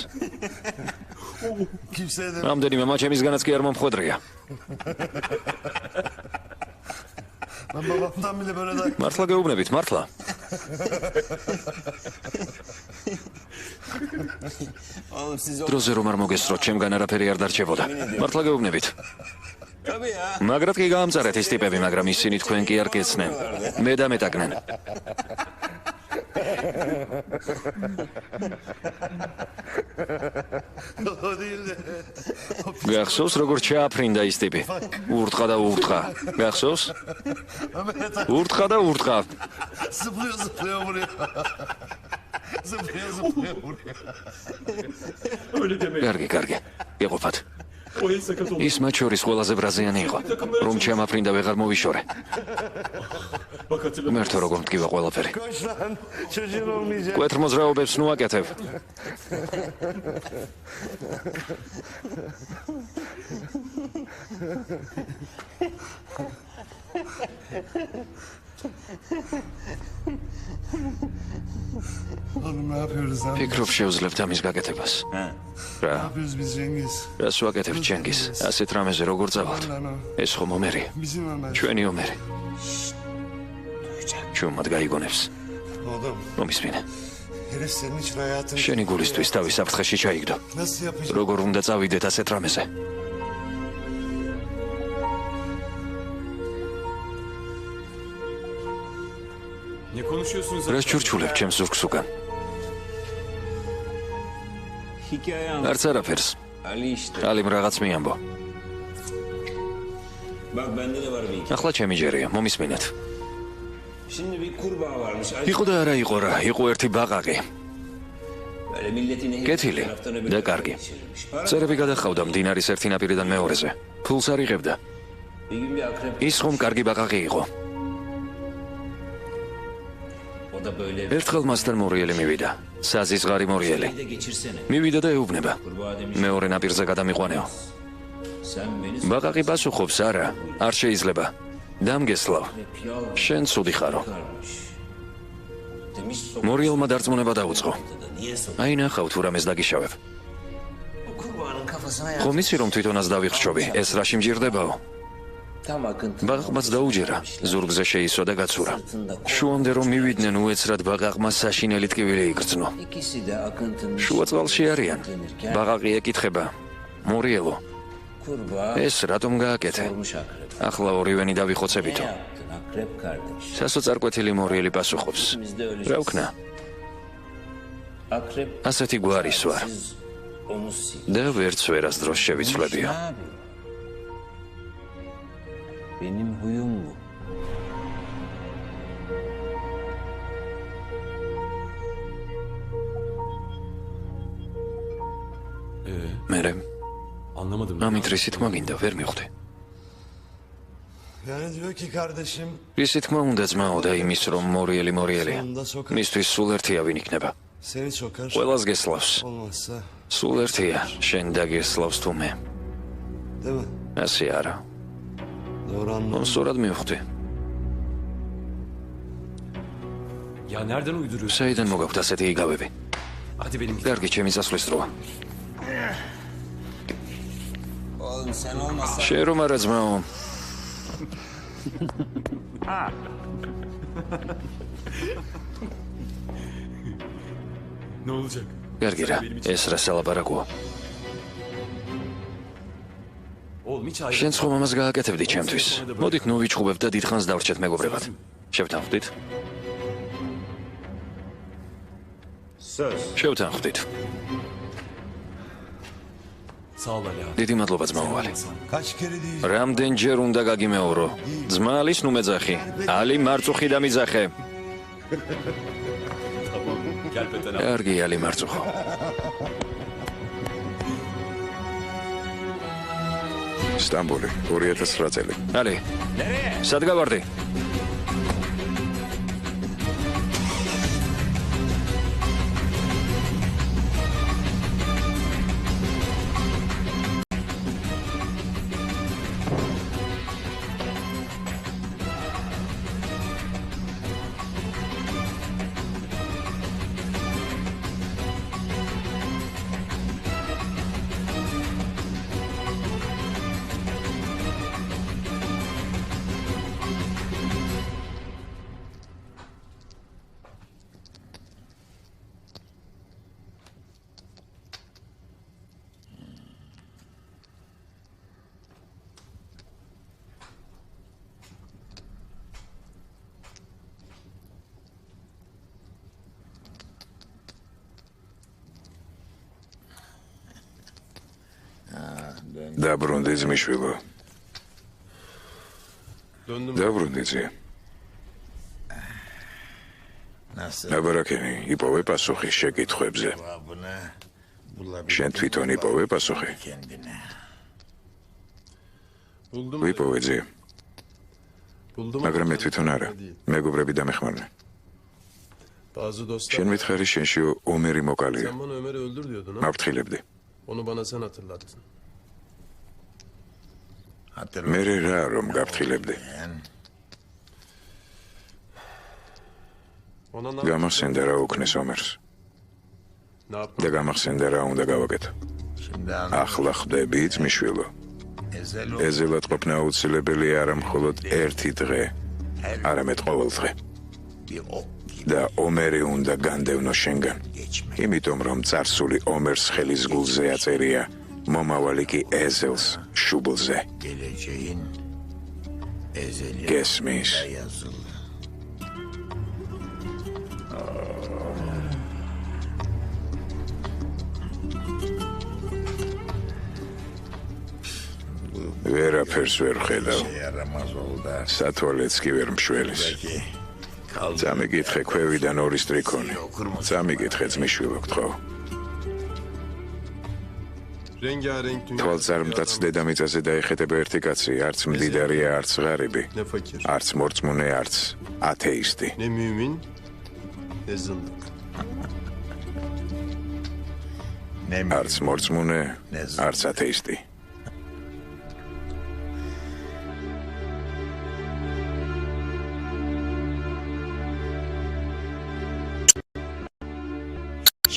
რამდენიმე მაჩემისგანაც კი არ მომხვედრია. მართლა გეუბნებით, მართლა? დროზე რომ არ მოგესწროთ, ჩემგან არაფერი არ დარჩებოდა. მართლა გეუბნებით. მაგრად კი გაამწარეთ ეს ტიპები, მაგრამ ისინი თქვენ კი არ გეცნენ. მე დამეტაკნენ. გახსოვს როგორ ჩააფრინდა ის ტიპი? ურტყა და ურტყა. გახსოვს? ურტყა და ურტყა. კარგი. იყოფათ. ის მათ შორის ყველაზე ბრაზიანი იყო. რომ ჩამაფრინდა ვეღარ მოვიშორე. მერთო როგორ მткиვა ყველაფერი. კვეთრ მოძრაობებს ნუ აკეთებ. ფიქრობ შევძლებთ ამის გაკეთებას. რა? რას ვაკეთებ ჩენგის? ასეთ რამეზე როგორ წავალთ? ეს ხომ ომერია. ჩვენი ომერი. ჩუმად გაიგონებს. მომისმინე. შენი გულისთვის თავის საფრთხეში ჩაიგდო. როგორ უნდა წავიდეთ ასეთ რამეზე? რას ჩურჩულებ ჩემს ზურგს უკან? არც არაფერს. ალიმ რაღაც მიამბო. ახლა ჩემი ჯერია, მომისმინეთ. იყო და არა იყო რა, იყო ერთი ბაყაყი. კეთილი და კარგი. წერები გადახავდა მდინარის ერთი ნაპირიდან მეორეზე. ფულს არ იღებდა. ის ხომ კარგი ბაყაყი იყო. ერთხელ მასთან მორიელი მივიდა. საზისღარი მორიელი. მივიდა და ეუბნება. მეორე ნაპირზე გადამიყვანეო. ბაყაყი პასუხობს, არა, არ შეიძლება. დამგესლავ. შენ ცუდი ხარო. მორიელმა დარწმუნება დაუწყო. აი ნახავ თუ რამეს დაგიშავებ. ხომ იცი რომ თვითონაც დავიხრჩობი, ეს რაში მჯირდებაო? ბაყაყმაც დაუჯერა, ზურგზე შეისვა და გაცურა. შუამდე რომ მივიდნენ უეცრად ბაყაყმა საშინელი ტკივილი იგრძნო. შუა წყალში არიან. ბაყაყი ეკითხება, მორიელო, ეს რატომ გააკეთე? ახლა ორივენი დავიხოცებითო. სასოწარკვეთილი მორიელი პასუხობს. რა ვქნა? ასეთი გვარის ვარ. და ვერც ვერასდროს შევიცვლებიო. Benim huyum bu. მერე ამით რისი თქმა გინდა, ვერ მივხვდი. რისი თქმა უნდა ძმაო და იმის რომ მორიელი. მისთვის სულ ერთია ვინ იქნება. ყველას გესლავს. სულ ერთია, შენ დაგესლავს თუ მე. ასე არა. სწორად მივხვდი. საიდან მოგაქვთ ასეთი იგავები? კარგი, ჩემი წასვლის დროა. შენ რომ არა ძმაო. კარგი რა, ეს რა სალაპარაკოა? შენ ხომ ამას გააკეთებდი ჩემთვის. მოდით ნუ ვიჩხუბებთ და დიდხანს დავრჩეთ მეგობრებად. შევთანხმდით? შევთანხმდით. დიდი მადლობა ძმაოვალი. რამდენჯერ უნდა გაგიმეორო? ძმალის ნუ მეძახი. ალი მარწუხი და მიძახე. კარგი ალი მარწუხო. სტამბოლი 2009 წელი. ალი. სად გავარდი? დაბრუნდი ძმისშვილო. დაბრუნდი ძე. აბარაკენი, იპოვე პასუხი შეკითხვებზე. შენ თვითონ იპოვე პასუხი? ვიპოვე ძე. მაგრამ მე თვითონ არა. მეგობრები დამეხმარნენ. შენ მითხარი შენში ომერი მოკალია. Sen bana Ömer'i öldür diyordun ha? მაფრთხილებდი. Onu bana sen hatırlattın. მე რა რომ გაფრთხილებდი? Ona ne გამახსენდა რა უქნეს ომერს yaptın? და გამახსენდა რა უნდა გავაკეთო. ახლა ხვდები ძმისშვილო. ეზელად ყოფნა აუცილებელი არა მხოლოდ ერთი დღე, არამედ ყოველ დღე. და ომერი უნდა განდევნო შენგან. იმიტომ რომ წარსული ომერს ხელის გულზე აწერია, მომავალი კი ეზელს შუბლზე. გესმის? ვერაფერს ვერ ხედავ. სათვალეც კი ვერ მშველის. წამიგითხე ქვევიდან ორი სტრიქონი. წამიგითხე ძმისშვილო გთხოვ. Rengarenk dünya. თვალწარმტაც დედამიწაზე დაეხეთება ერთი კაცი, არც მდიდარია, არც ღარიბი, Ne fakir, არც მორწმუნე, არც ათეისტი. ne mümin, ne zındık. არც მორწმუნე, არც ათეისტი.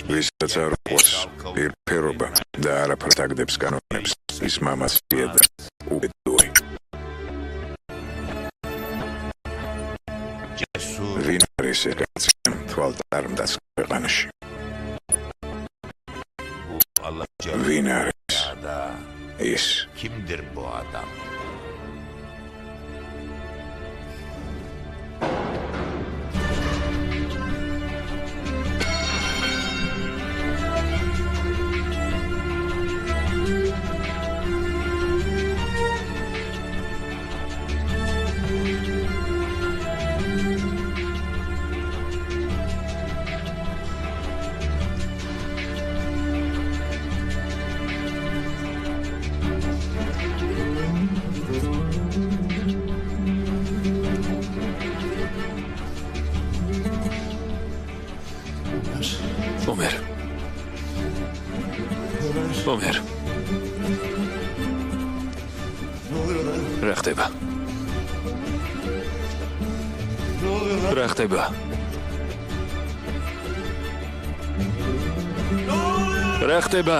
ვისაც არ ყვას პირფერობა და არაფრად აგდებს კანონებს, ის მამაცია და უბედური. ვინ არის ეს კაცი თვალწარმტაც ქვეყანაში? ვინ არის ის? Kimdir bu adam? ომერ. ომერ. რა ხდება? რა ხდება? რა ხდება?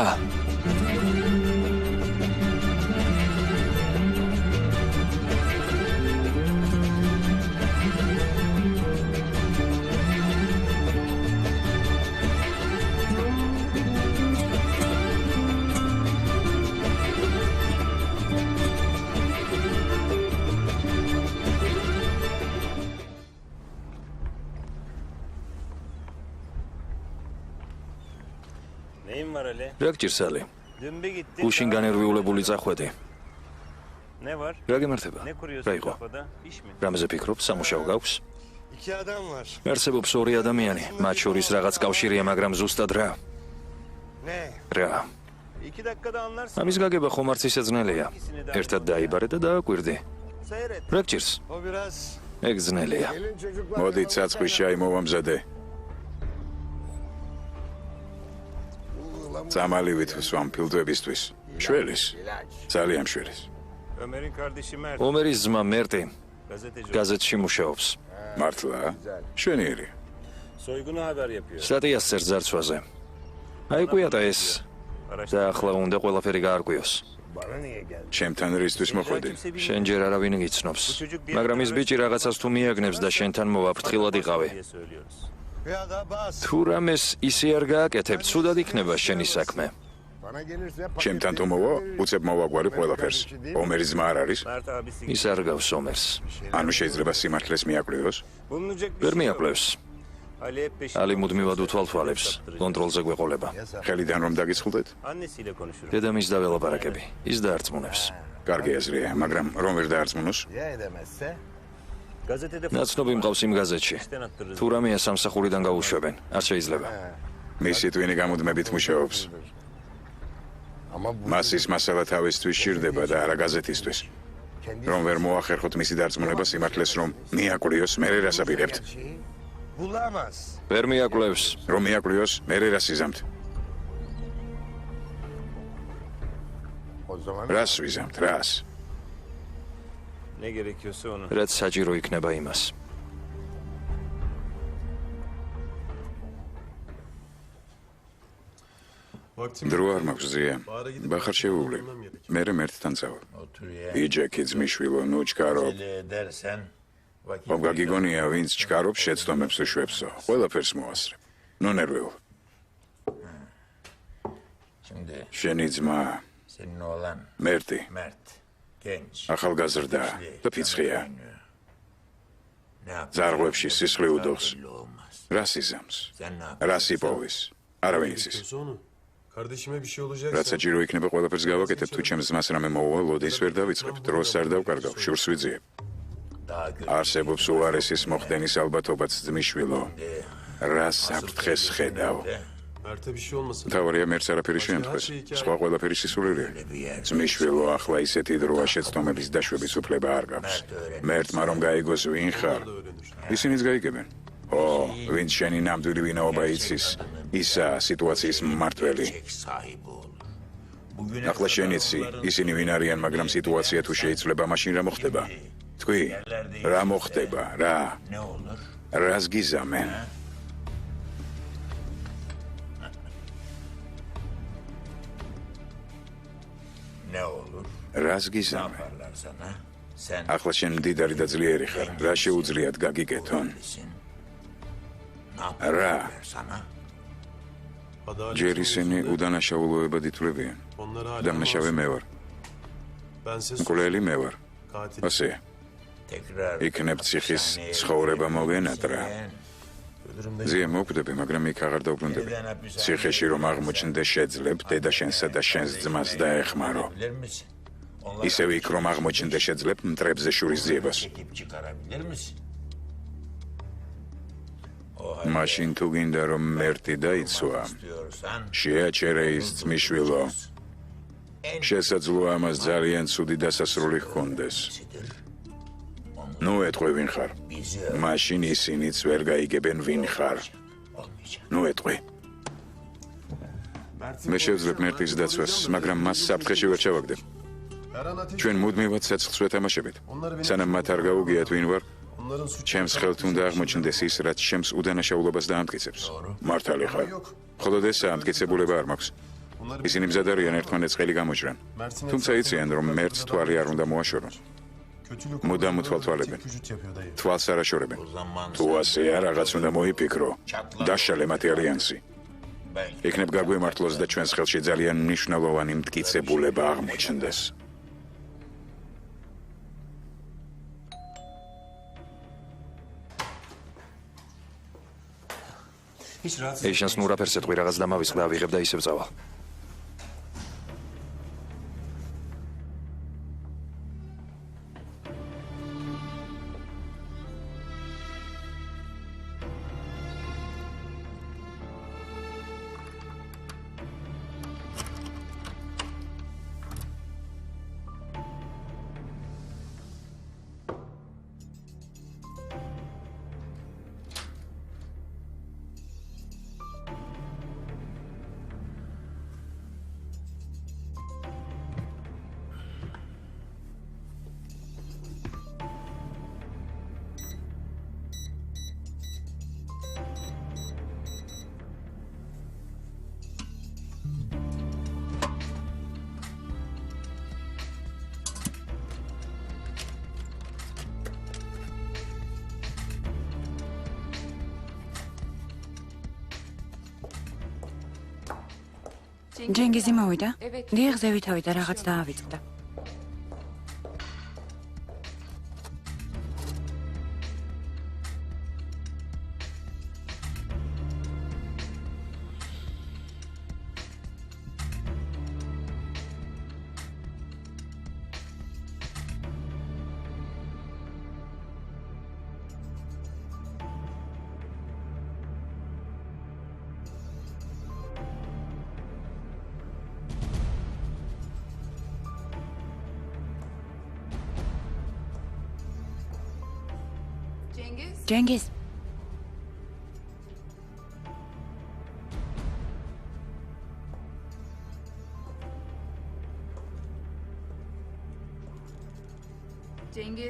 Neyin var Ali? რა გჭირს ალი? Dün bir gittin. გუშინ განერვიულებული წახვედი. Ne var? რა გემართება? Ne kuruyorsun რა იყო? kafada? İş mi? რამეზე ფიქრობ? სამუშაო გაქვს? İki adam var. არსებობს ორი ადამიანი, მათ შორის რაღაც კავშირია, მაგრამ ზუსტად რა? Ne? რა? 2 dakikada anlarsın. ამის გაგება ხომ არც ისე ძნელია. ერთად დაიბარე და დააკვირდი. Seyret. რა გჭირს? O biraz ეგ ძნელია. elin çocuklar. მოდი ცაცხვის შაი მოვამზადე. წამალივით სვამ ფილტვებისთვის. შველის. ძალიან შველის. Ömer'in kardeşi Mert. ომერის ძმა მერტი Gazeteci. გაზეთში მუშაობს. მართლა? შვენიერი. Soygunu haber yapıyor. სტატიას წერს ძარცვაზე. აიკვიატა ეს და ახლა უნდა ყველაფერი გაარკვიოს. Bana niye geldi? ჩემთან რისთვის მოხვედი? შენ ჯერ არავინ იგიცნობს, მაგრამ ის ბიჭი რაღაცას თუ მიაგნებს და შენთან მოვა ფრთხილად იყავი. diye söylüyoruz. Ya da bas. თუ რამეს ისე არ გააკეთებ, ცუდად იქნება შენი საქმე. Bana gelirse ჩემთან თუ მოვა, უცებ მოვაგვარი ყველაფერს. ომერის ძმა არ არის? Mert abisi. ის არ გავს ომერს. ანუ შეიძლება სიმართლეს მიაკვლიოს? Bulunacak bir ვერ şey yok. მიაკვლევს. ალი მუდმივად უთვალთვალებს, კონტროლზე გვეყოლება. ხელიდან რომ დაგიცხლდეთ? Annesiyle konuşurum. დედამის დაველაპარაკები, ის დაარწმუნებს. კარგი აზრია, მაგრამ რომ ვერ დაარწმუნოს? Ya edemezse? Gazetede ნაცნობი მყავს იმ გაზეთში. თუ რამეა სამსახურიდან გაუშვებენ, არ შეიძლება. მისი ტვინი გამუდმებით მუშაობს. Ama bu მას ის მასალა თავისთვის შირდება და არა გაზეთისთვის. რომ ვერ მოახერხოთ მისი დარწმუნება სიმართლეს, რომ მიაკვრიოს, მერე რას აპირებთ? gerçeği bulamaz. ვერ მიაკვლევს. რომ მიაკვრიოს, მერე რას იზამთ? O zaman რას ვიზამთ, რას? ne gerekiyorsa onu. რაც საჭირო იქნება იმას. დრო არ მაქვს ზია. ბახარ შეუვლი. მერე მერტთან წავალ. იჯექი ძმიშვილო, ნუ ჩკარო. edersen vakit ობ გაგიგონია, ვინც ჩკარობს, შეცდომებს უშვებსო. ყველაფერს მოასწრებ. ნუ ნერვიულ. şimdi შენი ძმა, senin oğlan მერტი, Mert genç. ახალგაზრდა და ფიცხია. Ne yapacak? ზარღვებში სისხლი უდოხს. Belli olmaz. რას იზამს? Sen ne yapacaksın? რას იპოვის? არავინ იცის. Onu. Kardeşime bir şey olacak. რაც საჭირო იქნება, ყველაფერს გავაკეთებ. თუ ჩემს ძმას რამე მოუვა, ლოდის ვერ დავიწყებ. დროს არ დავკარგავ, შურს ვიძიებ. Daha kötü. არსებობს უარესის მოხდენის ალბათობაც ძმიშვილო. რა საფრთხეს ხედავ? Mert'e bir şey olmasın. თავარია მერც არაფერი შეემთხვეს. სხვა ყველაფერი სისულელია. ძმიშვილო, ახლა ისეთი დროა შეცდომების დაშვების უფლება არ გაქვს. მერტმა რომ გაიგოს ვინ ხარ, Da öğrenir. ისინიც გაიგებენ. ო, ვინც შენი ნამდვილი ვინაობა იცის, ისა სიტუაციის მმართველი. Çek sahibi olur. Bugüne ახლა შენ იცი, ისინი ვინ არიან, მაგრამ სიტუაცია თუ შეიძლება, მაშინ რა მოხდება? თქვი, რა მოხდება, რა? ne olur? რას გიზამენ? Ne olur? რას Ne გიზამენ? yaparlar sana? Sen ახლა შენ მდიდარი და ძლიერი ხარ. რა შეუძლიათ გაგიგეთონ? bilirsin. Ne რა? yaparlar sana? Adalet ჯერ ისინი konusunda უდანაშაულოებად ითვლებიან. onlar hala დამნაშავე masum. მე ვარ, Ben size მკვლელი მე ვარ. katil. ასე, Tekrar იქნებ ციხის hapishaneye ცხოვრება მოგენატრა. gitsen, Ölürümden ზია მოკვდები, მაგრამ იქ აღარ დავბრუნდები. yeniden hapishaneye ციხეში რომ აღმოჩნდე შეძლებ, დედა შენსა და შენს ძმას დაეხმარო. gidebilir misin? Onlar ისევ იქ რომ აღმოჩნდე შეძლებ, მტრებზე შურის ძიებას. çekip çıkarabilir misin? O halde მაშინ თუ გინდა რომ მერტი დაიცვა, istiyorsan შეაჩერე ის ძმიშვილო. შესაძლოა ამას ძალიან ცუდი დასასრული ჰქონდეს. sidir. ნუ ეტყვი ვინ ხარ. Bizi მაშინ ისინიც ვერ გაიგებენ ვინ ხარ. olmayacak. ნუ ეტყვი. მე შევძლებ მერტის დაცვას, მაგრამ მას საფრთხეში ვერ ჩავაგდებ. Her an ateş. ჩვენ მუდმივად ცეცხლს ვეთამაშებით. სანამ მათ არ გაუგიათ ვინ ვარ, Onların suçu. ჩემს ხელთ უნდა აღმოჩნდეს ის, რაც ჩემს უდანაშაულობას დაამტკიცებს. მართალი ხარ. ხოლო ეს ამტკიცებულება არ მაქვს. ისინი მზად არიან ერთმანეთს ყელი გამოჭრან. თუმცა იციან, რომ მერტს თვალი არ უნდა მოაშორონ. Kötülük მუდამ უთვალთვალებენ. vücut yapıyor dayı. თვალს არ აშორებენ. O zaman თუ ასეა, რაღაც უნდა მოიფიქრო. დაშალე მათი ალიანსი. belki იქნებ გაგვიმართლოს და ჩვენს ხელში ძალიან მნიშვნელოვანი მტკიცებულება აღმოჩნდეს. ეიშანს ნუ რაფერს ეტყვი, რაღაც დამავიწყდა, ავიღებ და ისევ წავალ. ჯენგიზი მოვიდა? დიახ, ზევითავიდა, რაღაც დაავიწყდა. ჯენგიზ.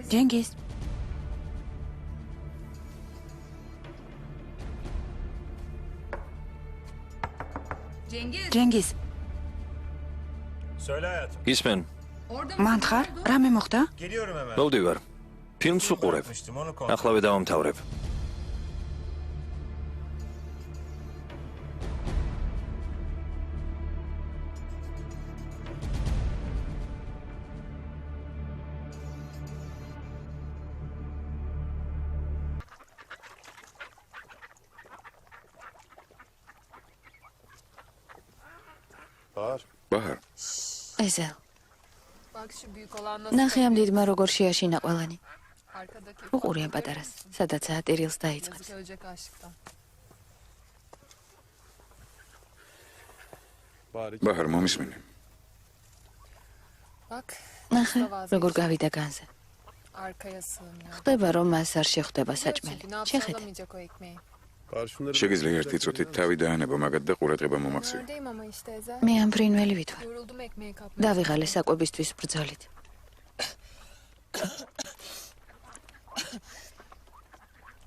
ჯენგიზ. ჯენგიზ. Söyle hayatım. ისმენ, მან ხარ? რამე მოხდა? Geliyorum hemen. მოვდივარ. ფილმს უყურებ. Yapmıştım, onu kontrol. ახლავე დავამთავრებ. Bahar. ბაჰარ, ეზელ. Bak şu büyük olan nasıl ნახე ამ დიდმა როგორ შეაშინა ყველანი. arkadaki უყურია პატარას, სადაცაა ტირილს დაიწყებს. yazık ölecek aşktan. Bahar. ბაჰარ მომისმენი. Bak ნახე როგორ გავიდა განზე. arkaya sığınıyor. ხდება რომ მას არ შეხვდება Biliyor საჭმელი. çünkü ne yapsa შეხედე. alamayacak o ekmeği. Bahar şunları... შეგიძლია ერთი წუთით თავი დაანება მაგათ და ყურადღება მომაქციო. Neredeyim ama işte Ezel. მე ამ ფრინველი ვითვარ. Yoruldum ekmeği kapmaya. დავიღალე საკვებისთვის ბრძოლით.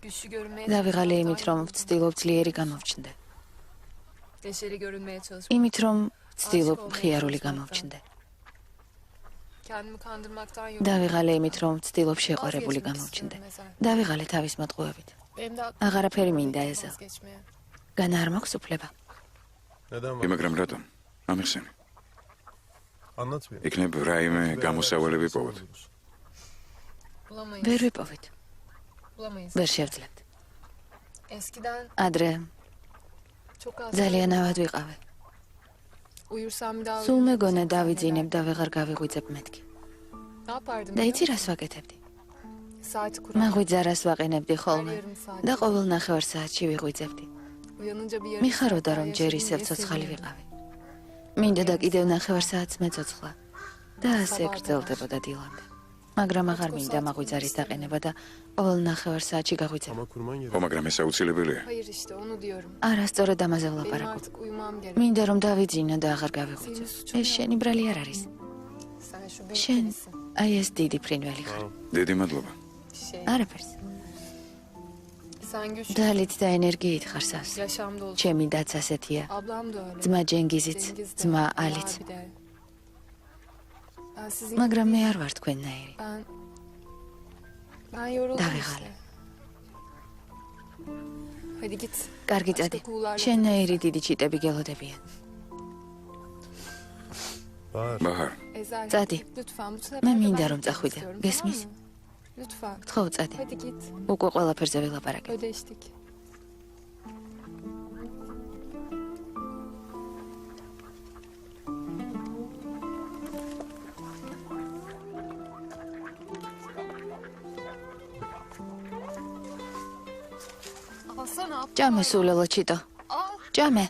Güçlü görünmeye დავიღალე იმით რომ ვცდილობ ძლიერი გამოვჩნდე. Neşeli görünmeye çalış. იმით რომ ვცდილობ მხიარული გამოვჩნდე. Kendimi kandırmaktan yoruldum. დავიღალე იმით რომ ვცდილობ შეყვარებული გამოვჩნდე. დავიღალე თავის მოტყუებით. Benim de აღარაფერი მინდა ეზელ. vazgeçmeye. განა არ მაქვს უფლება. Neden var? მაგრამ რატომ? ამიხსენი. Anlat bir. იქნებ რაიმე გამოსავალები პოვოთ. Bulamayız. ვერ ვიპოვით. Bulamayız. ვერ შევძლებთ. Eskiden ადრე çok az. ძალიან ავად ვიყავე. Uyursam bir daha სულ uyurum. მეგონა დავიძინებ და ვეღარ გავიღვიძებ მეთქი. Ne yapardım? და biliyor იცი musun? რას ვაკეთებდი? Saati kurar. მაღვიძარას ვაყენებდი Her ხოლმე yarım saat. და ყოველ ნახევარ საათში ვიღვიძებდი. Uyanınca bir yarım მიხაროდა saat რომ daha ჯერ yaşayayım ისევ diye ცოცხალი sevinirim. ვიყავი. მინდა და კიდევ ნახევარ საათს მეცოცხლა და ასე გრძელდებოდა დილამდე. მაგრამ აღარ მინდა მაღვიძარის დაყენება და ყოველ ნახევარ საათში გაღვიძება. Ama kurman gerek. ხო, მაგრამ ეს აუცილებელია. Hayır işte onu diyorum. არა, სწორედ ამაზე Benim ვლაპარაკობ. artık uyumam gerek. მინდა რომ დავიძინო და აღარ გავიღვიძო. ეს შენი ბრალი არ არის. Sen şu შენ beklemesin. აი ეს დიდი ფრინველი ხარ. დიდი მადლობა. Şey. არაფერს. Sen güçlü. დალით და ენერგიით ხარ სავს. Yaşamda olsun. ჩემი დაც ასეთია. Ablam da öyle. ძმა ჯენგიზიც, Cengiz de, ძმა Ali ალიც. abi de. Ben sizin მაგრამ gibi მე değilim. არ ვარ თქვენნაირი. Ben yoruldum Davigale. işte. Hadi git. კარგი წადი. შენნაირი დიდი ჩიტები გელოდებიან. Bahar. ბაჰარ, Ezel. Zadi. Lütfen bu sefer მე de მინდა ben რომ gitmek წახვიდე. istiyorum, გესმის? tamam mı? Lütfen. გთხოვ წადი. Hadi git. უკვე ყველაფერზე ვილაპარაკე. Ödeştik. Alsana. ჭამე სულელო ჩიტო. Al. ჭამე.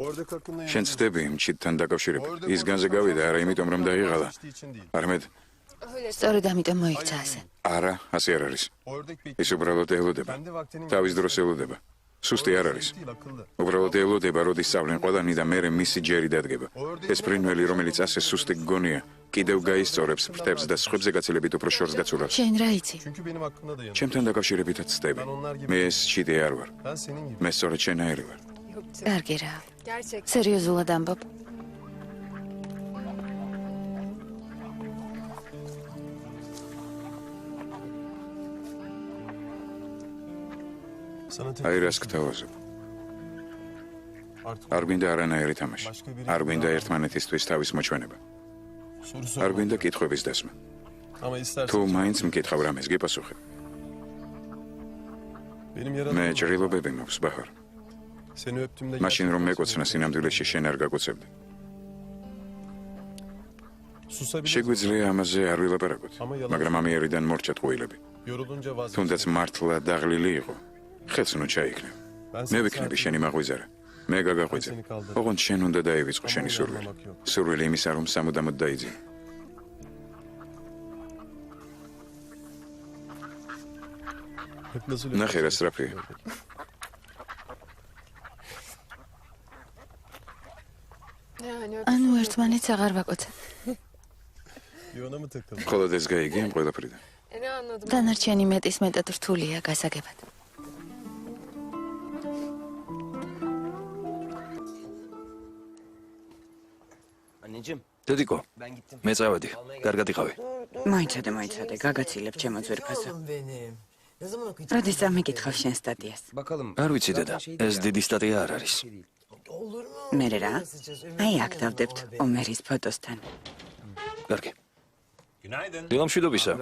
Orada hakkında შენ ცდები იმ ჩიტთან დაკავშირებით. ის განზე გავიდა არა იმიტომ რომ დაიღალა. için değil. არამედ Öyle. სწორედ ამიტომ მოიქცა ასე. არა, ასე არ არის. Oradaki ის უბრალოდ ელოდება. kendi vaktinin თავის დროს ელოდება. სუსტი არ არის. değil akıllı. უბრალოდ ელოდება, როდის სწავლენ ყველანი და მერე მისი ჯერი დადგება. ეს ფრინველი, რომელიც ასე სუსტი გგონია, კიდევ გაისწორებს ფრთებს და სხვებზე გაცილებით უფრო შორს გაცურავს. შენ რა იცი? Çünkü benim hakkımda da yanıyor. ჩემთან დაკავშირებითაც ცდები. მე ეს ჩიტი არ ვარ. Ben senin gibi. მე სწორედ შენაირი ვარ. Yok canım. კარგი რა. Gerçekten. სერიოზულად ამბობ. Sana აი რას გთავაზობ. artık არ გვინდა არანაირი თამაში. არ გვინდა ერთმანეთისთვის თავის მოჩვენება. soru არ sorma. გვინდა კითხვების დასმა. Ama istersen თუ მაინც მკითხავ რამეს გიპასუხებ. benim მე yaradığım ჭრილობები მაქვს, ბაჰარ. seni öptüğümde მაშინ რომ მეკოცნა სინამდვილეში შენ არ გაკოცებდი. susabilir. შეგვიძლია ამაზე არ ვილაპარაკოთ, მაგრამ ამიერიდან მორჩა ტყუილები. Yorulunca vazgeç. თუნდაც მართლა დაღლილი იყო. ხელს ნუ ჩაიქნევ. მე ვიქნები შენი მაღვიძარა. მე გაგაღვიძე. ოღონდ შენ უნდა დაივიწყო შენი სურვილი. სურვილი იმისა, რომ სამუდამოდ დაიძინო. Nasıl ნახე რა სწრაფია. ანუ ერთმანეთს აღარ ვაკოცებ. Yona mı takıldın? მხოლოდ ეს გაიგე ამ ყველაფრიდან. Ne anladım? დანარჩენი მეტის მეტად რთულია გასაგებად. დედიკო, მე წავედი. კარგად იყავი. მოიცადე, გაგაცილებ ჩემო ძვირფასო. როდის ამიგითხავ შენ სტატიას? არ ვიცი დედა, ეს დიდი სტატია არ არის. მე რა? აი აქ დავდებთ ომერის ფოტოსთან. კარგი. Günaydın. დილამშვიდობისა.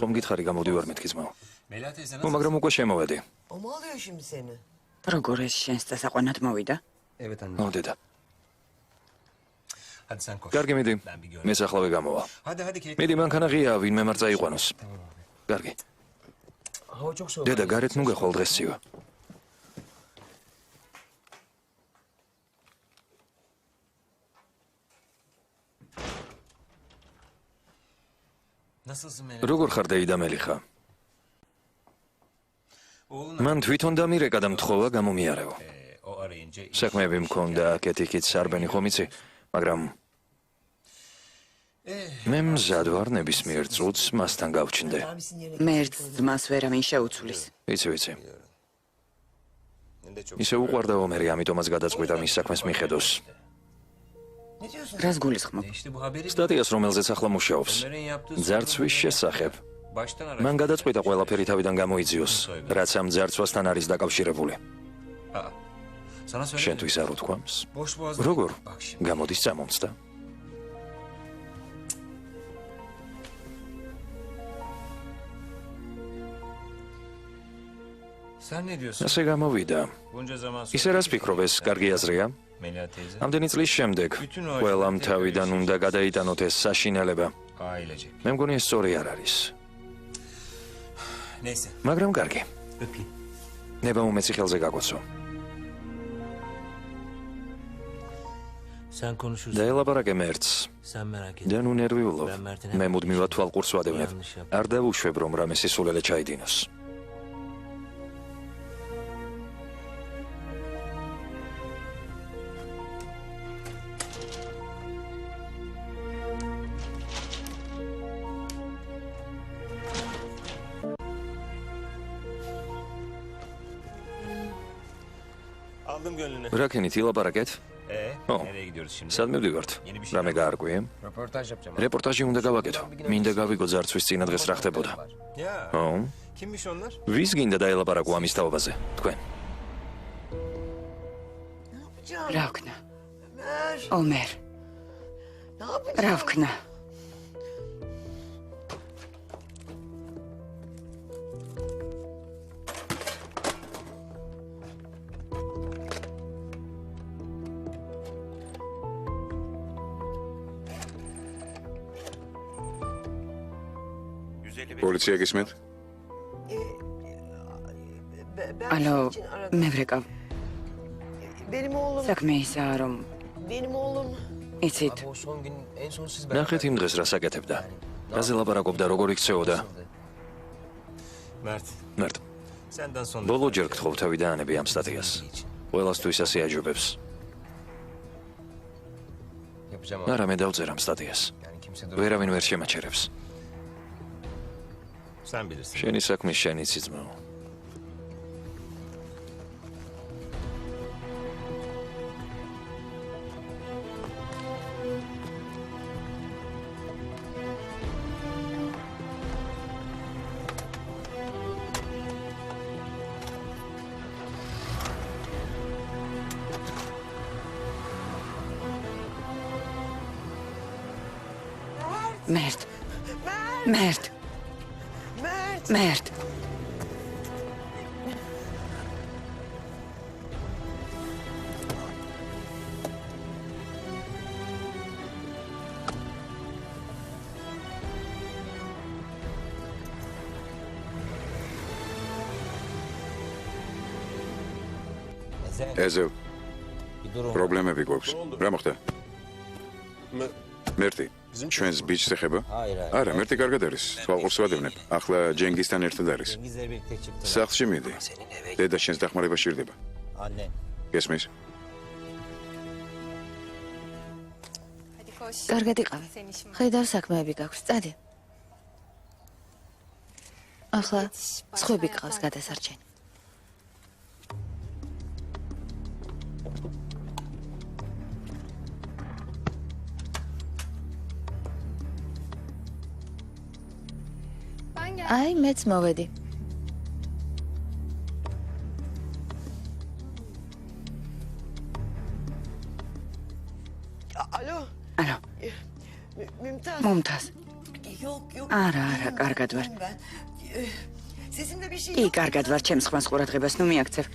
ხომ გითხარი გამოდივარ მეთქი ძმაო. Mela teyze ნუ მაგრამ უკვე შემოვედი. O mu alıyor şimdi seni? როგორ ეს შენს დასაყვანად მოვიდა? ო დედა. Hadi sen koş. კარგი მიდი. Ben bir göreyim. მე სახლავე გამოვა. Hadi keyif. მიდი მანქანა ღია, ვინმე მარწა იყვანოს. კარგი. Hava çok soğuk. დედა, გარეთ ნუ გეხვალ დღეს ცივა. Nasılsın Mela? როგორ ხარ დეიდა მელიხა? Oğlun მან თვითონ დამირეკა და მთხოვა გამომიარეო. o arayınca საქმეები მქონდა აქეთ-იქით სარბენი ხომ იცი, მაგრამ მე მზად ვარ ნებისმიერ წუთს მასთან გავჩნდე. Abisinin yerine მერც ძმას ვერავინ შეუცვლის. ვიცი. ne de çok. ისე უყვარდა ომერი, ამიტომაც გადაწყვიტა მის საქმეს მიხედოს. ne diyorsun? რას გულისხმობ? İşte bu haberi სტატიას, რომელზეც ახლა მუშაობს. Ömer'in yaptığı ძარცვის შესახებ. baştan ara. მან გადაწყვიტა ყველაფერი თავიდან გამოიძიოს, რაც ამ ძარცვასთან არის დაკავშირებული. Aa, sana söyle. შენთვის არ უთქვამს? Boş boğaz. როგორ? Bak şimdi. გამოდის წამომწდა. Sen ne diyorsun? ასე გამოვიდა. Bunca zaman ისე რას ფიქრობ, ეს კარგი აზრია? Mela teyze. ამდენი წლის შემდეგ ყველამ თავიდან უნდა გადაიტანოთ ეს საშინელება. Ailecek. მე მგონი ეს სწორი არ არის. Neyse. მაგრამ კარგი. Öpeyim. ნება უმეცი ხელზე გაგოცო. Sen konuşursun. დაელაპარაკე მერც. Sen merak etme. და ნუ ნერვიულობ. Ben Mert'in მე მუდმივად თვალყურს ვადევნებ. არ დავუშვებ, რომ რამე სისულელე ჩაიდინოს. Aldım gönlünü. რაკენით ილაპარაკეთ? ო, Nereye gidiyoruz şimdi? სად მივდივართ? რამე გაარკვიე? Röportaj yapacağım. რეპორტაჟი უნდა გავაკეთო. მინდა გავიგო ძარცვის წინა დღეს რა ხდებოდა. Ya. ო, Kimmiş onlar? ვის გინდა დაელაპარაკო ამის თაობაზე? თქვენ. რა ვქნა? Ömer, ომერ, ne yapacağım? რა ვქნა? პოლიცია გისმენთ? Ben ალო, senin için aradım. მე ვრეკავ. Benim oğlum, საქმე ისაა, რომ benim oğlum. იცით, O son gün en son siz ნახეთ იმ დღეს რას აკეთებდა. რაზე ლაპარაკობდა, როგორ იქცეოდა. Mert. მერტ, Senden sonra. ბოლო ჯერ გთხოვ თავი დაანები ამ სტატიას. ყველასთვის ასე აჯობებს. yapacağım ama არა, მე დავწერ ამ სტატიას. yani kimse de ვერავინ ვერ შემაჩერებს. Sen bilirsin. შენი საქმის შენი ძმაო. მერტ, მერტ, Mert, მერტ. ეზევ, bir durum. პრობლემები გვაქვს. რა მოხდა? მე მერტი, ჩვენს ბიჭს ეხება? არა, მერტი კარგად არის. თვალყურს ვადევნებ. ახლა ჯენგისთან ერთად არის. Cengizler birlikte çıktılar. სახლში მიდი. დედა შენს დახმარება სჭირდება. Anne. გესმის? Hadi koş. კარგად იყავი. Senin işin var. ხედავ საქმეები გაქვს, წადი. ახლა სხვები გყავს გადასარჩენი. Ben gel. აი, მეც მოვედი. Alo. Alo, Mümtaz. მომთას. Yok. არა, კარგად ვარ. Ben. Sesimde bir şey კი, yok. კარგად ვარ, ჩემს ხმას ყურადღებას ნუ მიაქცევ.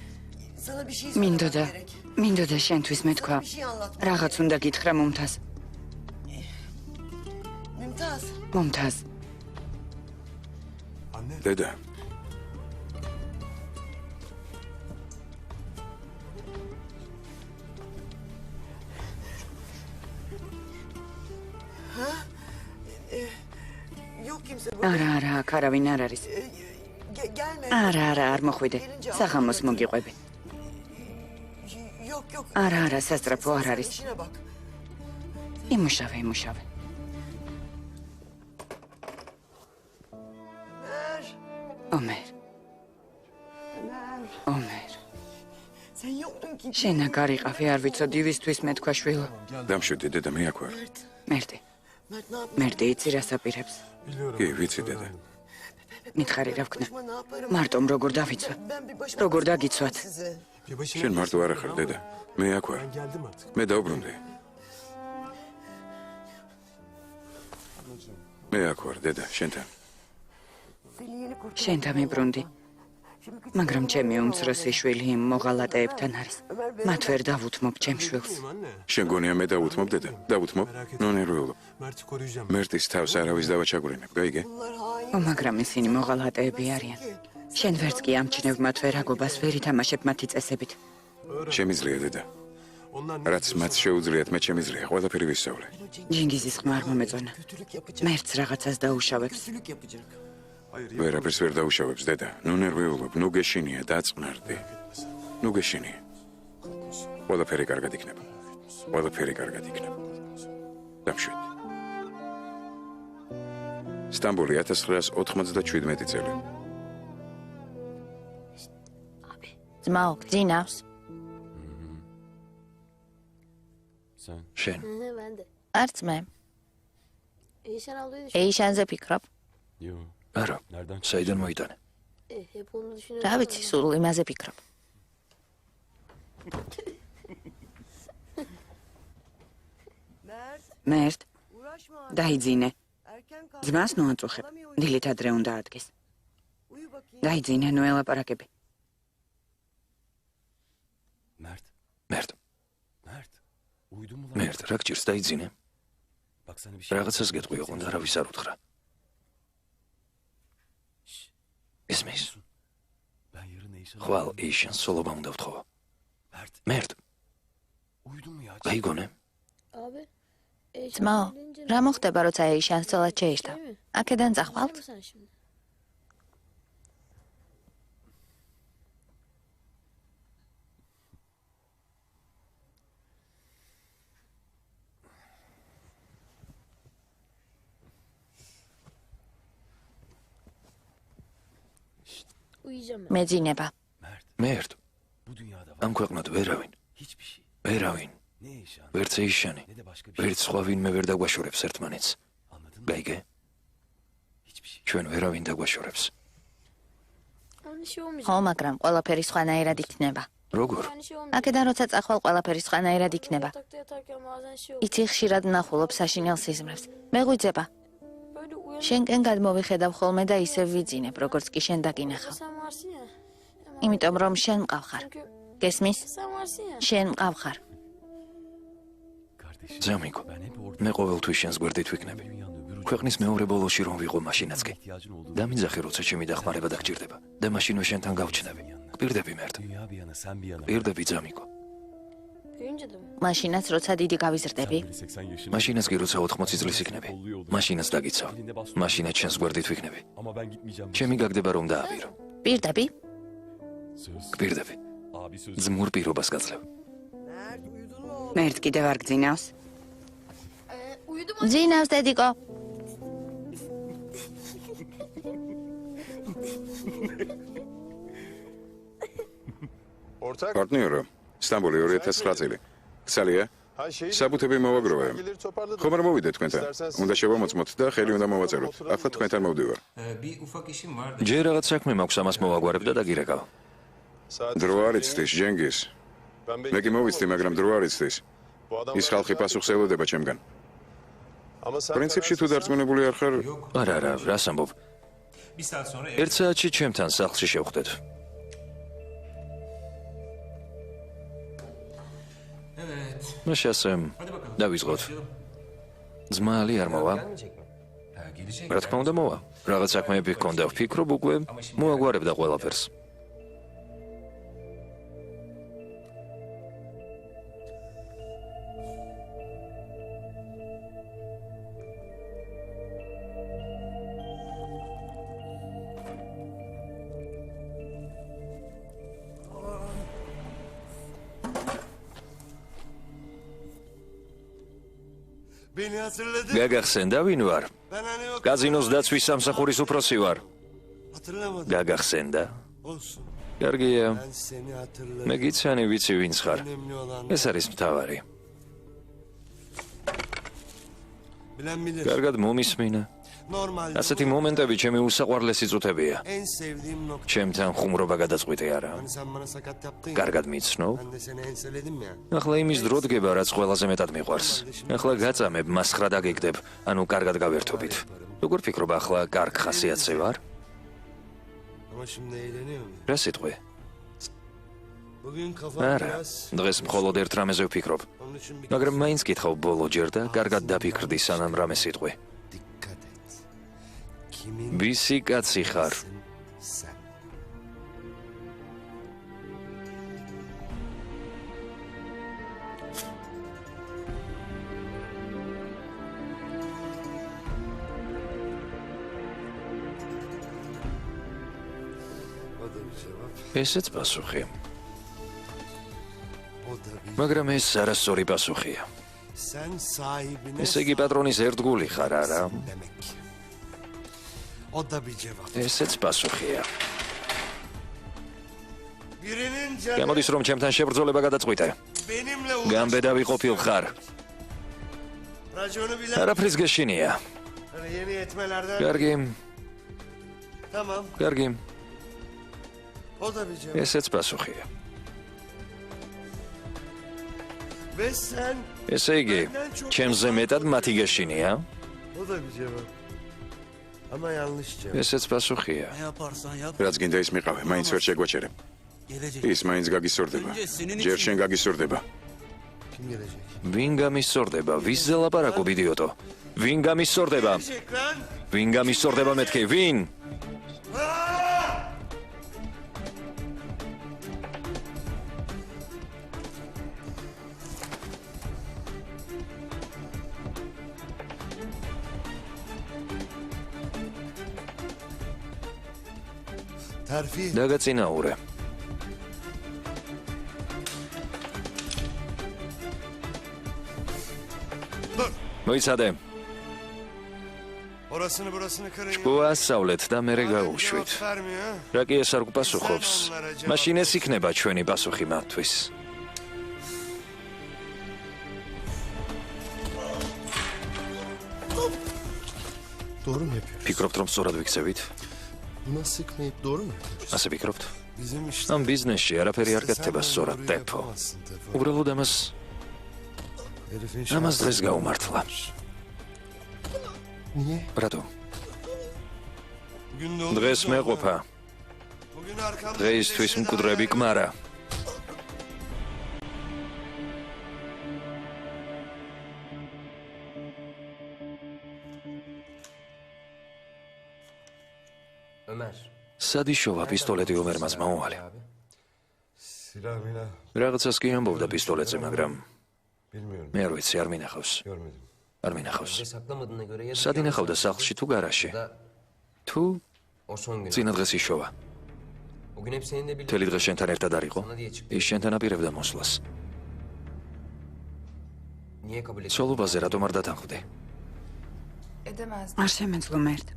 Sana bir şey მინდოდა, söylemem gerek. მინდოდა შენთვის მეთქვა. Bir şey anlatmam. რაღაც უნდა გითხრა მომთას. Mümtaz. მომთას. დედა. Yok kimse burada. არა, აქ არავინ არ არის. Gelme. არა, არ მოხვიდე. საღამოს მოგიყვები. Yok. არა, სასწრაფო არ Sen არის. işine bak. იმუშავე. Mer. ომერ. ომერ. Sen yoktun ki. შენ აქ არ იყავი, არ ვიცოდი ვისთვის მეთქვა შვილო. დამშვიდე დედა, მე აქ ვარ. Mert მერტი. ne yapayım? მერტი იცი რას აპირებს. კი, ვიცი დედა. მითხარი რა ვქნა. Ne yaparım? მარტომ როგორ დავიცვა. Ben bir başıma როგორ bakarım დაგიცვათ. size. შენ მარტო არ ახარ დედა. მე აქ ვარ. Geldim artık. მე დავბრუნდი. მე აქ ვარ დედა, შენთან. Seni yeni kurtardım. შენთან მიბრუნდი. მაგრამ ჩემი უმცროსი შვილი იმ მოღალატეებთან არის. მათ ვერ დავუთმობ ჩემ შვილს. Anne. შენ გონია მე დავუთმობ დედა? დავუთმობ? ნუ ნერვიულობ. Mert'i koruyacağım. მერტის თავს არავის დავაჩაგვრინებ, გაიგე? Bunlar hain. მაგრამ ისინი მოღალატეები არიან. შენ ვერც კი ამჩნევ მათ ვერაგობას, ვერ ითამაშებ მათი წესებით. შემიძლია დედა. Onlar რაც მათ შეუძლიათ, მე შემიძლია ყველაფერი ვისწავლე. ჯინგიზის ხმა არ მომეწონა. Kötülük yapacak. მერც რაღაცას დაუშავებს. Kötülük yapacak. ვერაფერს ვერ დაუშავებს დედა. ნუ ნერვიულობ, ნუ გეშინია, დაწყნარდი. ნუ გეშინია. ყველაფერი კარგად იქნება. ყველაფერი კარგად იქნება. დამშვიდ. სტამბოლი 1997 წელი. ძმაო, გძინავს. შენ Ben de. არც მე. Eyşan ablayı ეიშანზე ფიქრობ. არა საიდან მოიტანე hep onu düşünüyorum. რა ვიცი, სულ იმაზე ფიქრობ. Mert. მერტ, Uğraşma. დაიძინე. Erken kalk. ძმას ნუ აწუხებ. დილით ადრე უნდა ადგეს. Uyu bakayım. დაიძინე, ნუ ელაპარაკები. Mert. მერტ Mert. Uyudun mu lan? მერტ რა გჭირს დაიძინე Bak sana bir şey. რაღაცას გეტყვი ოღონდ არავის არ უთხრა ისმის Ben yarın Eyşan'a... ხვალ ეიშანს სოლობა უნდა ვთხოვო Mert. მერტ Uyudun mu ya? გაიგონე Abi. Eyşan ძმაო, evlenince რა მოხდება, როცა ეიშანს ცოლად შეიშთა? აქედან ne წახვალთ? sen şimdi? Uyuyacağım ben. მეძინება. Mert. მერტ Bu dünyada var. ამ ქვეყნად ვერავინ Hiçbir şey. ვერავინ Ne Eyşan? ვერც ეიშანი Ne de başka bir şey. ვერც სხვა ვინმე ვერ დაგვაშორებს ერთმანეთს Anladın mı? გაიგე Hiçbir şey. ჩვენ ვერავინ დაგვაშორებს Aynı şey olmayacak. ხო, მაგრამ ყველაფერი სხვანაირად იქნება. როგორ Aynı şey olmayacak. აქედან როცა წახვალ, ყველაფერი სხვანაირად იქნება. Yatakta yatarken bazen şey olur. იცი ხშირად ნახულობ საშინელ სიზმრებს. მეღვიძება. Böyle uyanıp შენკენ გადმოვიხედავ ხოლმე და ისე ვიძინებ, როგორც კი შენ დაკინახავ. sen varsın ya. იმიტომ რომ შენ მყავხარ. Çünkü გესმის? sen varsın ya. შენ მყავხარ. Kardeşim. ძამიკო Ben hep orada. მე ყოველთვის შენს გვერდით ვიქნები Dünyanın öbür ucunda ქვეყნის მეორე ბოლოში რომ ვიყო მაშინაც კი ihtiyacın olduğu. დამიძახე როცა ჩემი დახმარება დაგჭირდება და მაშინვე შენთან გავჩნდები გპირდები მერტ Dünya bir yana, sen bir yana. გპირდები ძამიკო Büyünce de mi? მაშინაც როცა დიდი გავიზრდები. მაშინაც კი როცა 80 წლის იქნები. მაშინაც დაგიცავ. მაშინაც შენს გვერდით ვიქნები. Ama ben gitmeyeceğim. ჩემი გაგდება რომ დაავირო. პირდები? Söz. გპირდები. Abi söz. ძმურ პირობას გაძლევ. Mert uyudun mu? მერტ კიდევ არ გძინავს. Uyudu mu? ძინავს დედიკო. Ortak. პარტნიორო, სტამბოლი 2009 წელი. ხსალია? საბუთები მოვაგროვე. ხომ არ მოვიდეთ თქვენთან? უნდა შევამოწმოთ და ხელი უნდა მოვაწეროთ. ახლა თქვენთან მოვდივარ. Bir ufak işim var. ჯერ რაღაც საქმე მაქვს ამას მოვაგვარებ და დაგირეკავ. დრო არ იცდის, ჯენგის. მე კი მოვიცდი, მაგრამ დრო არ იცდის. ის ხალხი პასუხს ელოდება ჩემგან. პრინციპში თუ დარწმუნებული არ ხარ, არა, რას ამბობ? Bir saat sonra ერთ საათში ჩემთან სახლში შევხვდეთ. Evet. მაშასემ Hadi bakalım. დავიწყოთ. Başlayalım. ძმალი არ მოვა? Gelmeyecek mi? Ha, gelecek. რა თქმა უნდა მოვა. რაღაც საქმეები ჰქონდა, ვფიქრობ უკვე მოაგვარებდა ყველაფერს. Beni hatırladın. გაგახსენდა ვინ ვარ? Ben hani o კაზინოს დაცვის სამსახურის უფროსი ვარ. hatırlamadım. გაგახსენდა? Olsun. კარგია. Ben seni hatırladım. მე გიცანი ვიცი ვინც ხარ. Önemli olan ეს არის მთავარი. bilen bilir. კარგად მომისმინა. Normalde ასეთი bu მომენტები ჩემი უსაყვარლესი წუთებია. en sevdiğim nokta. ჩემთან ხუმრობა გადაწყვიტე არა. Hani sen bana sakat yaptın ya. კარგად მიცნობ. Ben de seni enseledim ya. ახლა იმის დრო დგება, რაც ყველაზე მეტად მიყვარს. ახლა გაწამებ, მას ხრა დაგეგდებ, ანუ კარგად გავერთობით. როგორ ფიქრობ, ახლა კარგ ხასიათზე ვარ? Ama şimdi eğleniyor muyum? რა სიტყვი? Bugün kafam არა, biraz... დღეს მხოლოდ ერთ რამეზე ვფიქრობ. Onun için bir მაგრამ მაინც კითხავ ბოლოჯერ და კარგად დაფიქრდი სანამ რამე სიტყვი. dikkat et. Kimin ვისი კაცი ხარ? sen? O da bir cevap. ესეც პასუხი. O da bir... მაგრამ ეს არასწორი პასუხია. Sen sahibine ესე იგი პატრონის ერთგული ხარ, არა? demek. O da bir cevap. ესეც პასუხია. Birinin canı გამოდის რომ ჩემთან შებრძოლება გადაწყვიტე. benimle გამბედავი ყოფილ ხარ. Raconu bilen არაფრის გეშინია. hani yeni yetmelerden. კარგი, Tamam. კარგი. O da bir cevap. ესეც პასუხია. Ve sen ესე იგი, ჩემზე მეტად მათი გეშინია? o da bir cevap. Ama yanlış cevap. ესეც პასუხია. Ne yaparsan yap რაც გინდა ის მიყავე, მაინც ვერ შეგვაჩერებ. gelecek. ის მაინც გაგისურდება. ჯერ შენ გაგისურდება. Kim gelecek? ვინ გამისწორდება? ვის ზელაპარაკობ იდიოტო? ვინ გამისწორდება? Gelecek lan. ვინ გამისწორდება მეთქი? ვინ? Terfi. დაგაწინაურე. Dur. მოიცადე. Orasını burasını kırın. უასწავლეთ და მერე Madem გავუშვით. cevap vermiyor, ha? რა კი ეს არ გპასუხობს? მაშინ ეს იქნება ჩვენი პასუხი მათთვის. Doğru mu yapıyoruz? ფიქრობთ რომ სწორად ვიქცევით? Buna sıkmayıp doğru mu yapıyoruz? ასე ფიქრობთ? Bizim işte. ამ ბიზნესში არაფერი არ გეთება სწორად, ტეფო. უბრალოდ ამას ამას დღეს გაუმართლა. Niye? ბრატო, Bugün de oldu, დღეს oldu. მეყოფა. Bugün arkamda დღეისთვის birleşen მკვდრები hayal- კმარა. Ömer. სადიშოვა პისტოლეტი ომერმა მოუვალე. Abi. სირამინა რაღაცას კი ამბობდა პისტოლეტზე, მაგრამ bilmiyorum. მე არ ვიცი, არ მინახავს. Görmedim. არ მინახავს. Saklamadığına göre ya სად ინახავდა სახლში თუ გარაჟში? თუ o son gün. წინა დღეს იშოვა. O gün hep seninle birlikte. მთელი დღე შენთან ერთად არ იყო? ის შენთან აპირებდა მოსვლას. Niye kabul ettin? ცოლობაზე რატომ არ დათანხმდი? არ შემეძლო მერტ.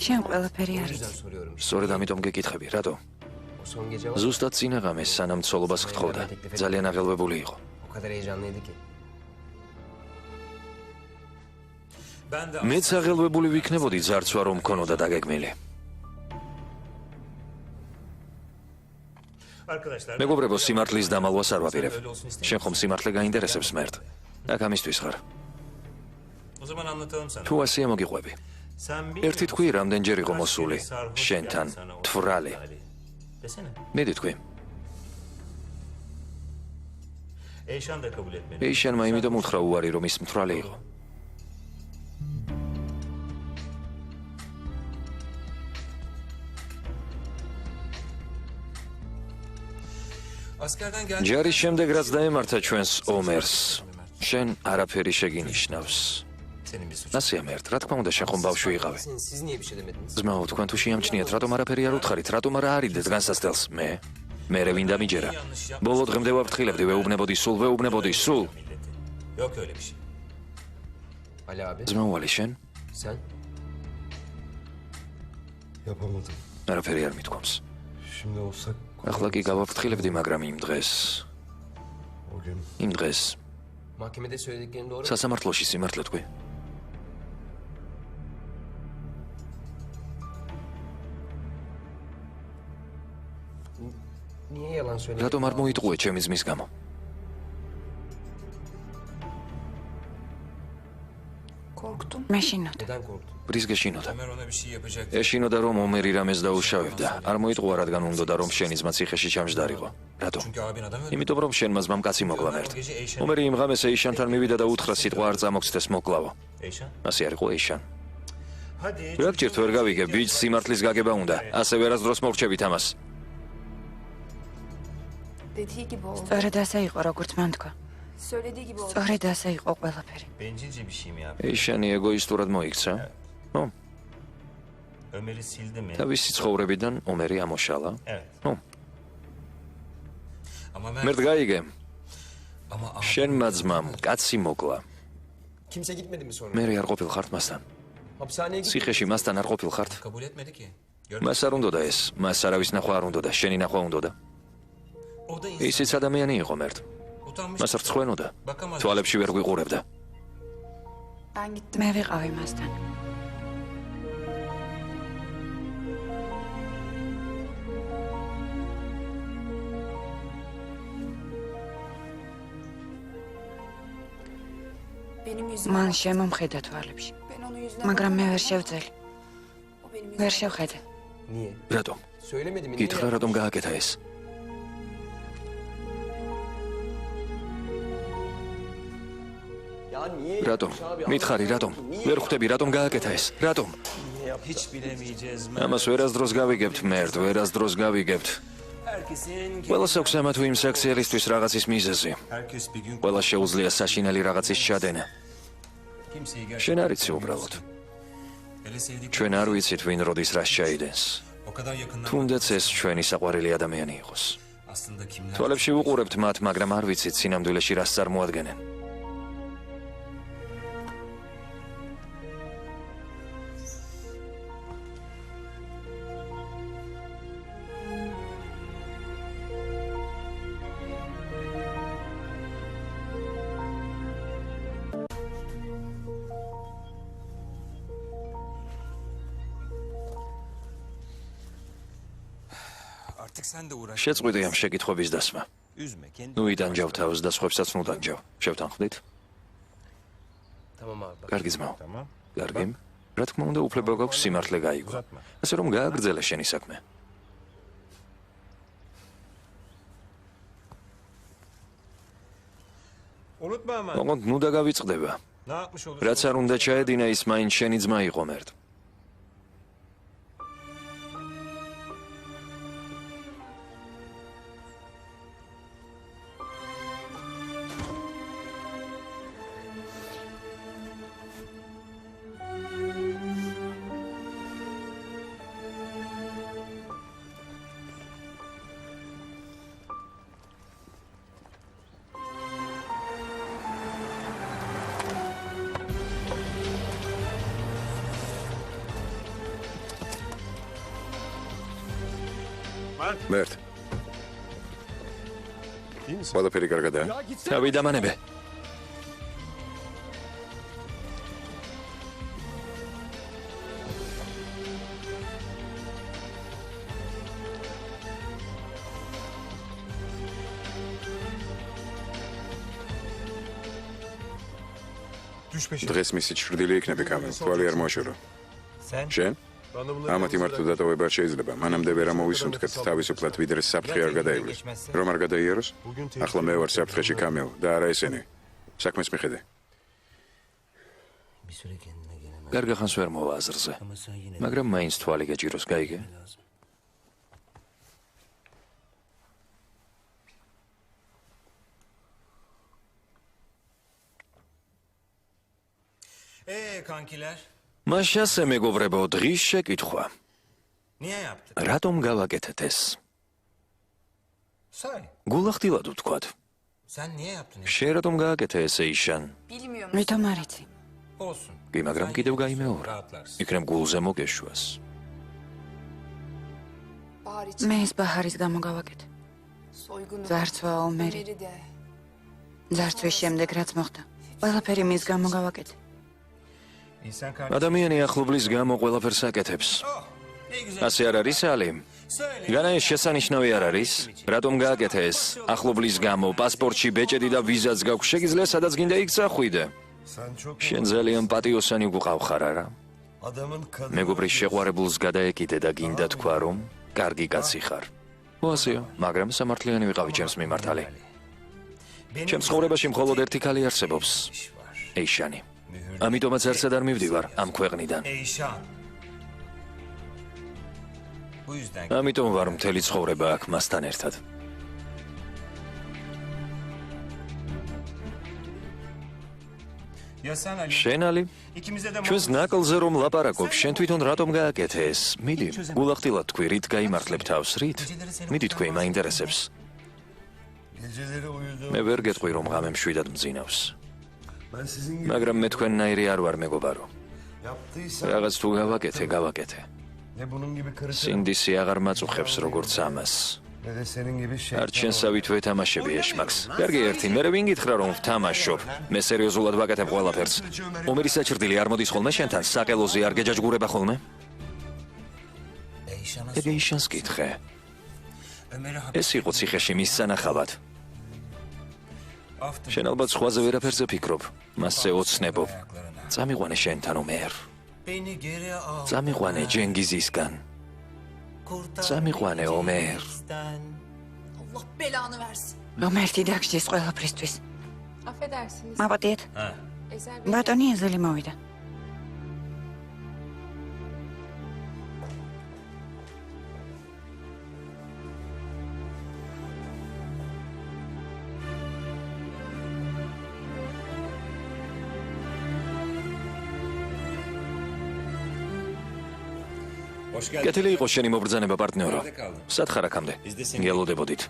შენ ყველაფერი O არის. yüzden soruyorum. სწორედ ამიტომ გეკითხები, რატო? O son gece var. ზუსტად წინა ღამეს სანამ ცოლობას გთხოვდა, ძალიან აღელვებული იყო. O kadar heyecanlıydı ki. Ben de მეც აღელვებული ვიქნებოდი ძარცვა რომ მქონოდა დაგეგმილი. Arkadaşlar მეგობრებო, სიმართლის დამალვას არ ვაპირებ. შენ ხომ სიმართლე გაინტერესებს მერტ? აქ ამისთვის ხარ. o zaman anlatalım sana. თუ ასეა მოგიყვები. Sen ერთი თქვი რამდენჯერ იყო მოსული შენთან თვრალი. Desene. მედი თქვი. Eyşan da kabul etmeli. ეიშანმა იმიტომ უთხრა უარი რომ ის მთვრალი იყო. Askerden geldi. ჯარის შემდეგ რაც დაემართა ჩვენს ომერს, შენ არაფერი შეგინიშნავს. Senin bir suçun. ასეა მერტ, რა თქმა უნდა შენ ხომ ბავშვი ვიყავი. Siz niye bir şey demediniz? ძმაო, თქვენ თუ შეამჩნიათ, რატომ არაფერი არ უთხარით, რატომ არ არიდეთ განსასწელს? მე ვინ დამიჯერა. ბოლო დღემდე ვაფრთხილებდი, ვეუბნებოდი სულ, ვეუბნებოდი სულ. Milleti. Yok öyle bir şey. Ali abi ძმაუალი შენ sen Yapamadım. არაფერი არ მithქვამს. Şimdi olsak ახლა კი გავაფრთხილებდი, მაგრამ იმ დღეს mahkemede söylediklerin doğru mu? სასამართლოში სიმართლე თქვი. Niye yalan söyledin? რატომ არ მოიტყუე ჩემი ძმის გამო? მე შინოთ. Neden korktun? რის გეშინოდა? Ömer ona bir şey yapacak. ეშინოდა რომ ომერი რამეს დაუშავებდა. არ მოიტყუა რადგან უნდოდა რომ შენი ძმა ციხეში ჩამჯდარიყო. რატო? Çünkü abin adam öldü. იმიტომ რომ შენმა ძმამ კაცი მოკლა მერტ. ომერი იმ ღამეს ეიშანთან მივიდა და უთხრა სიტყვა არ წამოგცდეს მოკლავო. Eyşan. ასე არ იყო ეიშან. Hadi. რა გჭირთ ვერ გავიგე, ბიჭ სიმართლის გაგება უნდა. ასე ვერასდროს მორჩებით ამას. სწორედ ასე იყო, როგორც მან თქვა. სწორედ ასე იყო ყველაფერი. Bencilce bir şey mi yaptı? ეიშანი ეგოისტურად მოიქცა? Ömer'i sildi mi? თავისი ცხოვრებიდან ომერი ამოშალა? Evet. Ama მერტ გაიგე, ama შენმა ძმამ კაცი მოკლა. kimse gitmedi mi sonra? მე არ ყოფილხართ მასთან. Hapishaneye gitti. ციხეში მასთან არ ყოფილხართ? Kabul etmedi ki. მას არ უნდოდა ეს, მას არავის ნახვა არ უნდოდა, შენი ნახვა უნდოდა. O da ისიც ადამიანი იყო მერტ. utanmış. მას რწხვენოდა. Bakamaz. თვალებში ვერ გვიყურებდა. მე ვიყავი მასთან. მან შემომხედა თვალებში. მაგრამ მე ვერ შევძელი. ვერ შევხედე. Niye? რატომ? Söylemedi mi? გითხრა რატომ გააკეთა ეს? Ya niye? რატომ? მითხარი რატომ? ვერ ხვდები რატომ გააკეთა ეს? რატომ? Hiç bilemeyeceğiz. ამას ვერასდროს გავიგებთ მერტ, ვერასდროს გავიგებთ. Herkesin ყველას აქვს ამა თუ იმ საქციელისთვის რაღაცის მიზეზი. herkes bir gün ყველა შეუძლია საშინელი რაღაცის ჩადენა. kimseyi შენ არ იცი უბრალოდ. Hele sevdik. ჩვენ არ ვიცით ვინ როდის რას ჩაიდენს. O kadar yakından. თუნდაც ეს ჩვენი საყვარელი ადამიანი იყოს. Aslında kimler? თვალებში ვუყურებთ მათ, მაგრამ არ ვიცით სინამდვილეში რას წარმოადგენენ. Artık sen de uğraş. შეწყვიტე ამ შეკითხვების დასმა. üzme kendi. ნუ იდანჯავ თავს და სხვებსაც ნუ დანჯავ. შევთანხმდით? Tamam abi. Bak. კარგი ძმაო. Tamam. კარგი. რა თქმა უნდა, უფლება გაქვს სიმართლე გაიგო. ასე რომ გააგრძელე შენი საქმე. Unutma ama. ოღონდ ნუ დაგავიწყდება. Ne yapmış olursa რაც არ უნდა ჩაედინა, ის მაინც შენი ძმა იყო მერტ. მერტ. ყველაფერი კარგადაა? თავი დამანებე. დღეს მისი ჩრდილი იქნება კამილ. თვალი არ მოაშორო. შენ? ამათ იმართო დატოვება შეიძლება. მანამდე ვერ ამოვისუნთქეთ თავისუფლად ვიდრე საფრთხე არ გადაივლეს. რომ არ გადაიაროს? ახლა მე ვარ საფრთხეში კამილ და არა ესენი. საქმეს მიხედე. კარგა ხანს ვერ მოვა აზრზე. მაგრამ მაინც თვალი გაჭიროს, გაიგე? კანკილერ. მაშასე მეგობრებო, დღის შეკითხვა. ნია აპტ. რატომ გავაკეთეთ ეს? საი. გულახდილად ვთქვათ. სან ნია აპტ. შენ რატომ გააკეთე ეს ეიშან? რითომ არ იცი? ოსუნ. კი, მაგრამ კიდევ გაიმეორა. იქნებ გულზე მოგეშვას. მე ეს ბაჰარის გამო გავაკეთე. ძარცვა ომერი. ძარცვის შემდეგ რაც მოხდა. ყველაფერი მის გამო გავაკეთე. ადამიანი ახლობლის გამო ყველაფერს აკეთებს. ასე არ არის, ალი? განა ეს შესანიშნავი არ არის? რატომ გააკეთე ეს? ახლობლის გამო, პასპორტში ბეჭედი და ვიზაც გაქვს, შეგიძლია სადაც გინდა იქ წახვიდე. შენ ძალიან პატიოსანი გვყავხარ, არა? მეგობრის შეყვარებულს გადაეკიდე და გინდა თქვა, რომ კარგი კაცი ხარ. ოასეო, მაგრამ სამართლიანი ვიყავი ჩემს მიმართ, ალი. ჩემს ცხოვრებაში მხოლოდ ერთი ქალი არსებობს. ეიშანი. ამიტომაც არცად არ მივდივარ ამ ქვეყნიდან. ამიტომ ვარ მთელი ცხოვრება აქ მასთან ერთად. შენ ალი? ჩვენს ნაკლზე რომ ლაპარაკობ, შენ თვითონ რატომ გააკეთე ეს? მიდი, გულახდილად თქვი, რით გაიმართლებ თავს, რით? მიდი თქვი, მაინტერესებს. მე ვერ გეტყვი, რომ ღამე მშვიდად მძინავს. მაგრამ მე თქვენნაირი არ ვარ, მეგობარო. რაღაც თუ გავაკეთე. სინდისი აღარ მაწუხებს როგორც ამას. არ ჩენსავით ვეთამაშები ეშმაკს. კარგი ერთი, მე ვინ გითხრა რომ ვთამაშობ? მე სერიოზულად ვაკეთებ ყველაფერს. ომერის საჭრდილი არ მოდის ხოლმე შენთან? საყელოზე არ გეჯაჯგურება ხოლმე? ეიშანს კითხე. ეს იყო ციხეში მის სანახავად. შენ ალბათ სხვაზე ვერაფერზე ფიქრობ, მასზე ოცნებობ. წამიყვანე შენთან ომერ. წამიყვანე ჯენგიზისგან. წამიყვანე ომერ. Allah belanı versin. რომერთი დაგჭირს ყველაფრისთვის. Affedersiniz. მაპატიეთ. Ezel Bey. ბატონი ეზელი მოვიდა. კეთილი იყო შენი მობრძანება, პარტნიორო. სად ხარ აქამდე? გელოდებოდით.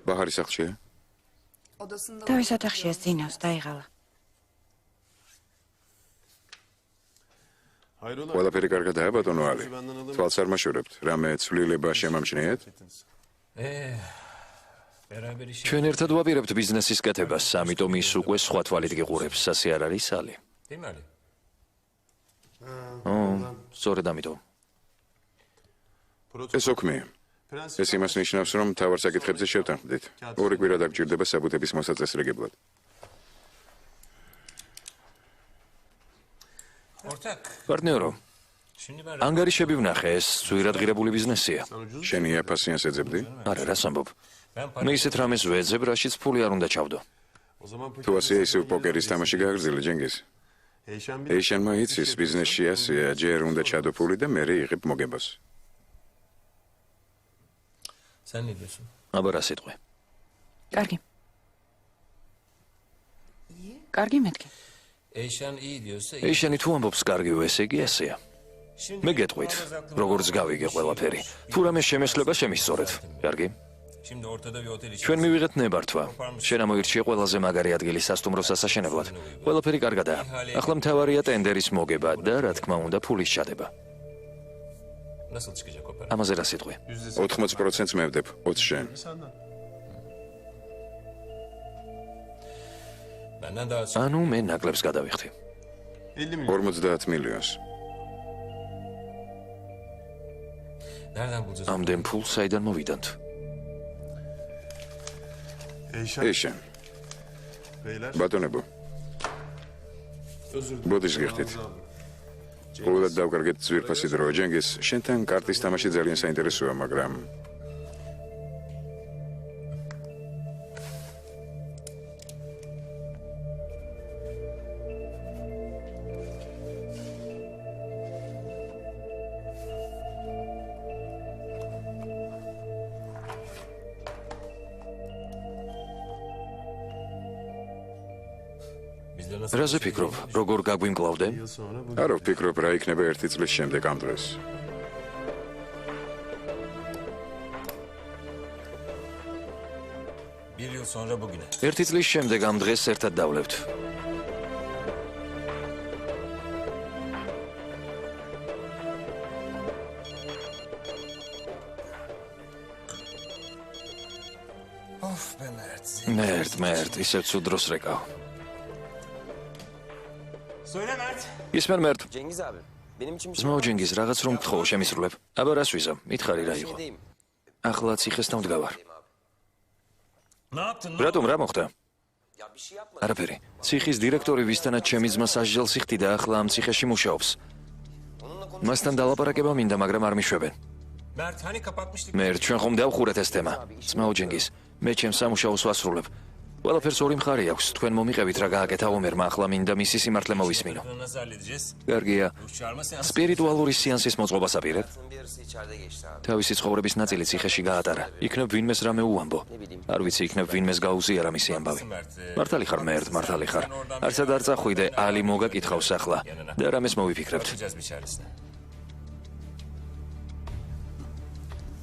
ბაჰარის სახლშია? Odasında თავის ოთახშია ზინავს, დაიღალა. ყველაფერი კარგადაა, ბატონო ალი. თვალს არ მაშორებთ. რამე ცვლილება შემამჩნიეთ? ჩვენ ერთად ვაპირებთ ბიზნესის კეთებას, ამიტომ ის უკვე სხვა თვალით გიყურებს, ასე არ არის, ალი? სწორედ ამიტომ. ეს ოქმია. ეს იმას ნიშნავს, რომ მთავარ საკითხებზე შევთანხმდით. ორი კვირა დაგჭირდება საბუთების მოსაწესრიგებლად. პარტნიორო, ანგარიშები ვნახე, ეს ძვირადღირებული ბიზნესია. შენი აფასიანს ეძებდი? არა, რას ამბობ? მე ისეთ რამეს ვეძებ, რაშიც ფული არ უნდა ჩავდო. თუ ასე ისევ პოკერის თამაში გააგრძელე, ჯენგიზ. ეიშანმა იცის ბიზნესში ასეა, ჯერ უნდა ჩადო ფული და მერე იღებ მოგებას. აბა რა სიტყვი? კარგი. კარგი მეთქი. ეიშანი თუ ამბობს კარგივე, ესე იგი ესეა. მე გეტყვით, როგორც გავიგე ყველაფერი. თუ რამე შემესლება შემისწორეთ. კარგი? Şimdi ortada bir otel için. ჩვენ მივიღეთ ნებართვა. შენ ამოირჩიე ყველაზე მაგარი ადგილი სასტუმროს ასაშენებლად. ყველაფერი კარგადაა. ახლა მთავარია ტენდერის მოგება და რა თქმა უნდა ფულის ჩადება. Nasıl çıkacak opera? ამაზე რა სიტყვი? 80%-ს მევდებ, 20 შენ. Benden daha az. ანუ მე ნაკლებს გადავიხდი. 50 მილიონს. Nereden bulacağız? ამდენ ფულს საიდან მოვიდანთ? ეშენ. ბატონებო. ბოდის გიხდით. ყოველად დავკარგეთ ძვირფასი დრო. ჯენგის, შენთან კარტის თამაში ძალიან საინტერესოა, მაგრამ Bizde nasıl? რაზე ფიქრობ? როგორ გაგვიმკლავდე? არა ვფიქრობ რა იქნება 1 წლის შემდეგ ამ დროს. Bir yıl sonra bugüne. 1 წლის შემდეგ ამ დღეს ერთად დავლებთ. Of be Mert. მერტ, ისევ ცუდ დროს რეკავ. Söyle Mert. ისმენ მერტ, Cengiz abi, benim için bir şey ძმაო ჯენგიზ, რაღაც რომ გთხოვო შემისრულებ. აბა რას ვიზამ? მითხარი რა იყო? deyim. ახლა ციხესთან ვდგავარ. Ne yaptın? რატომ რა მოხდა? Ya bir şey yapma. არაფერი. ციხის დირექტორი ვისთანაც ჩემი ძმას ასჯელს იხდიდა, ახლა ამ ციხეში მუშაობს. მასთან დალაპარაკება მინდა, მაგრამ არ მიშვებენ. Mert hani kapatmıştık? მე ჩვენ ხომ დავხურეთ ეს თემა. ძმაო ჯენგიზ, მე ჩემს სამუშაოს ვასრულებ. ყველაფერს ორი მხარე აქვს. თქვენ მომიყევით რა გააკეთა ომერმა, ახლა მინდა მისი სიმართლე მოვისმინო. Bunu nasıl halledeceğiz? კარგია. Duş çağırma seansı. სპირიტუალური სეანსის მოწყობას აპირებ. Bir yarısı içeride geçti abi. თავისი ცხოვრების ნაწილი ციხეში გაატარა. იქნებ ვინმეს რამე უამბო. არ ვიცი, იქნებ ვინმეს გაუზიარა მისი ამბავი. მართალი ხარ მერტ, მართალი ხარ. არცად არ წახვიდე, ალი მოგაკითხავს ახლა და რამეს მოვიფიქრებთ. Bakacağız bir çaresine.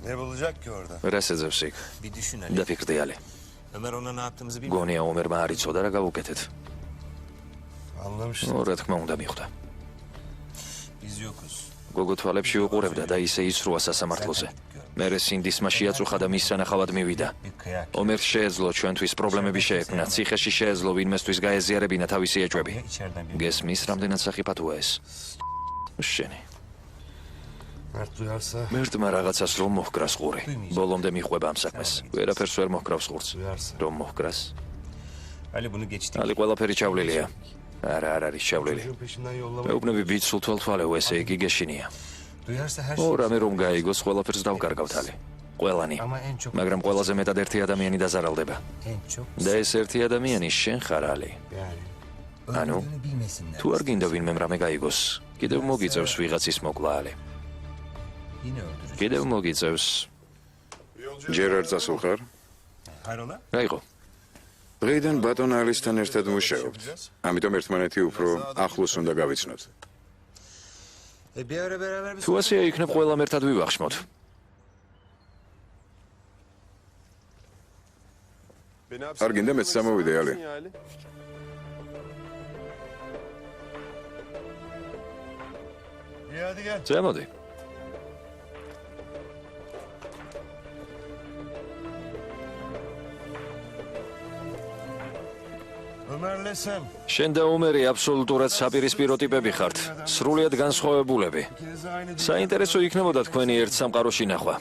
Ne bulacak ki orada? რას ეძებს იქ? Bir düşün Ali. დაფიქრდი ალი. Ömer ona ne yaptığımızı bilmiyor. გონია ომერმა არ იცოდა რა გავუკეთეთ. Anlamışsın. რა თქმა უნდა მიხვდა. Biz yokuz. გოგო თვალებში უყურებდა და ისე იცრუა სასამართლოზე. მერე სინდისმა შეაწუხა და მის სანახავად მივიდა. Bir kıyak. ომერს შეეძლო ჩვენთვის პრობლემები შეექმნა. ციხეში შეეძლო ვინმესთვის გაეზიარებინა თავისი ეჭვები. İçeriden bir. გესმის, რამდენად სახიფათოა ეს? შენი. Mert duyarsa მერტმა რაღაცას რომ მოჰკრას ყური. ბოლომდე მიხვება ამ საქმეს. ვერაფერს ვერ მოჰკრავს ყურს. რომ მოჰკრას? Ali bunu geçti. ალი ყველაფერი ჩავლილია. არა, არ არის ჩავლილი. çocuğun peşinden yollama. მეუბნები ბიჭს უთვალთვალეო, ესე იგი გეშინია. Duyarsa her ო, şey. რამე რომ გაიგოს, ყველაფერს დავკარგავთ ალი. ყველანი. Ama en çok. მაგრამ ყველაზე მეტად ერთი ადამიანი დაზარალდება. En çok. და ეს ერთი ადამიანი შენ ხარ ალი. Yani. ანუ Öldüğünü bilmesinler. თუ არ გინდა ვინმე რამე გაიგოს, კიდევ მოგიწევს ვიღაცის მოკლა ალი. Yine öldürür. კიდევ მოგიწევს. ჯერ არ წასულხარ? Hayrola? რა იყო? დღეიდან ბატონ ალისთან ერთად მუშაობთ. ამიტომ ერთმანეთი უფრო ახლოს უნდა გავიცნოთ. Bir ara beraber bir. თუ ასეა იქნებ ყველამ ერთად ვივახშმოთ. არ გინდა მეც სამოვიდე ალი? İyi hadi gel. ზემოდი. Ömer'le sen. შენ და ომერი აბსოლუტურად საპირისპირო ტიპები ხართ. სრულიად განსხვავებულები. İkiniz de aynı საინტერესო იქნებოდა თქვენი ერთ სამყაროში ნახვა.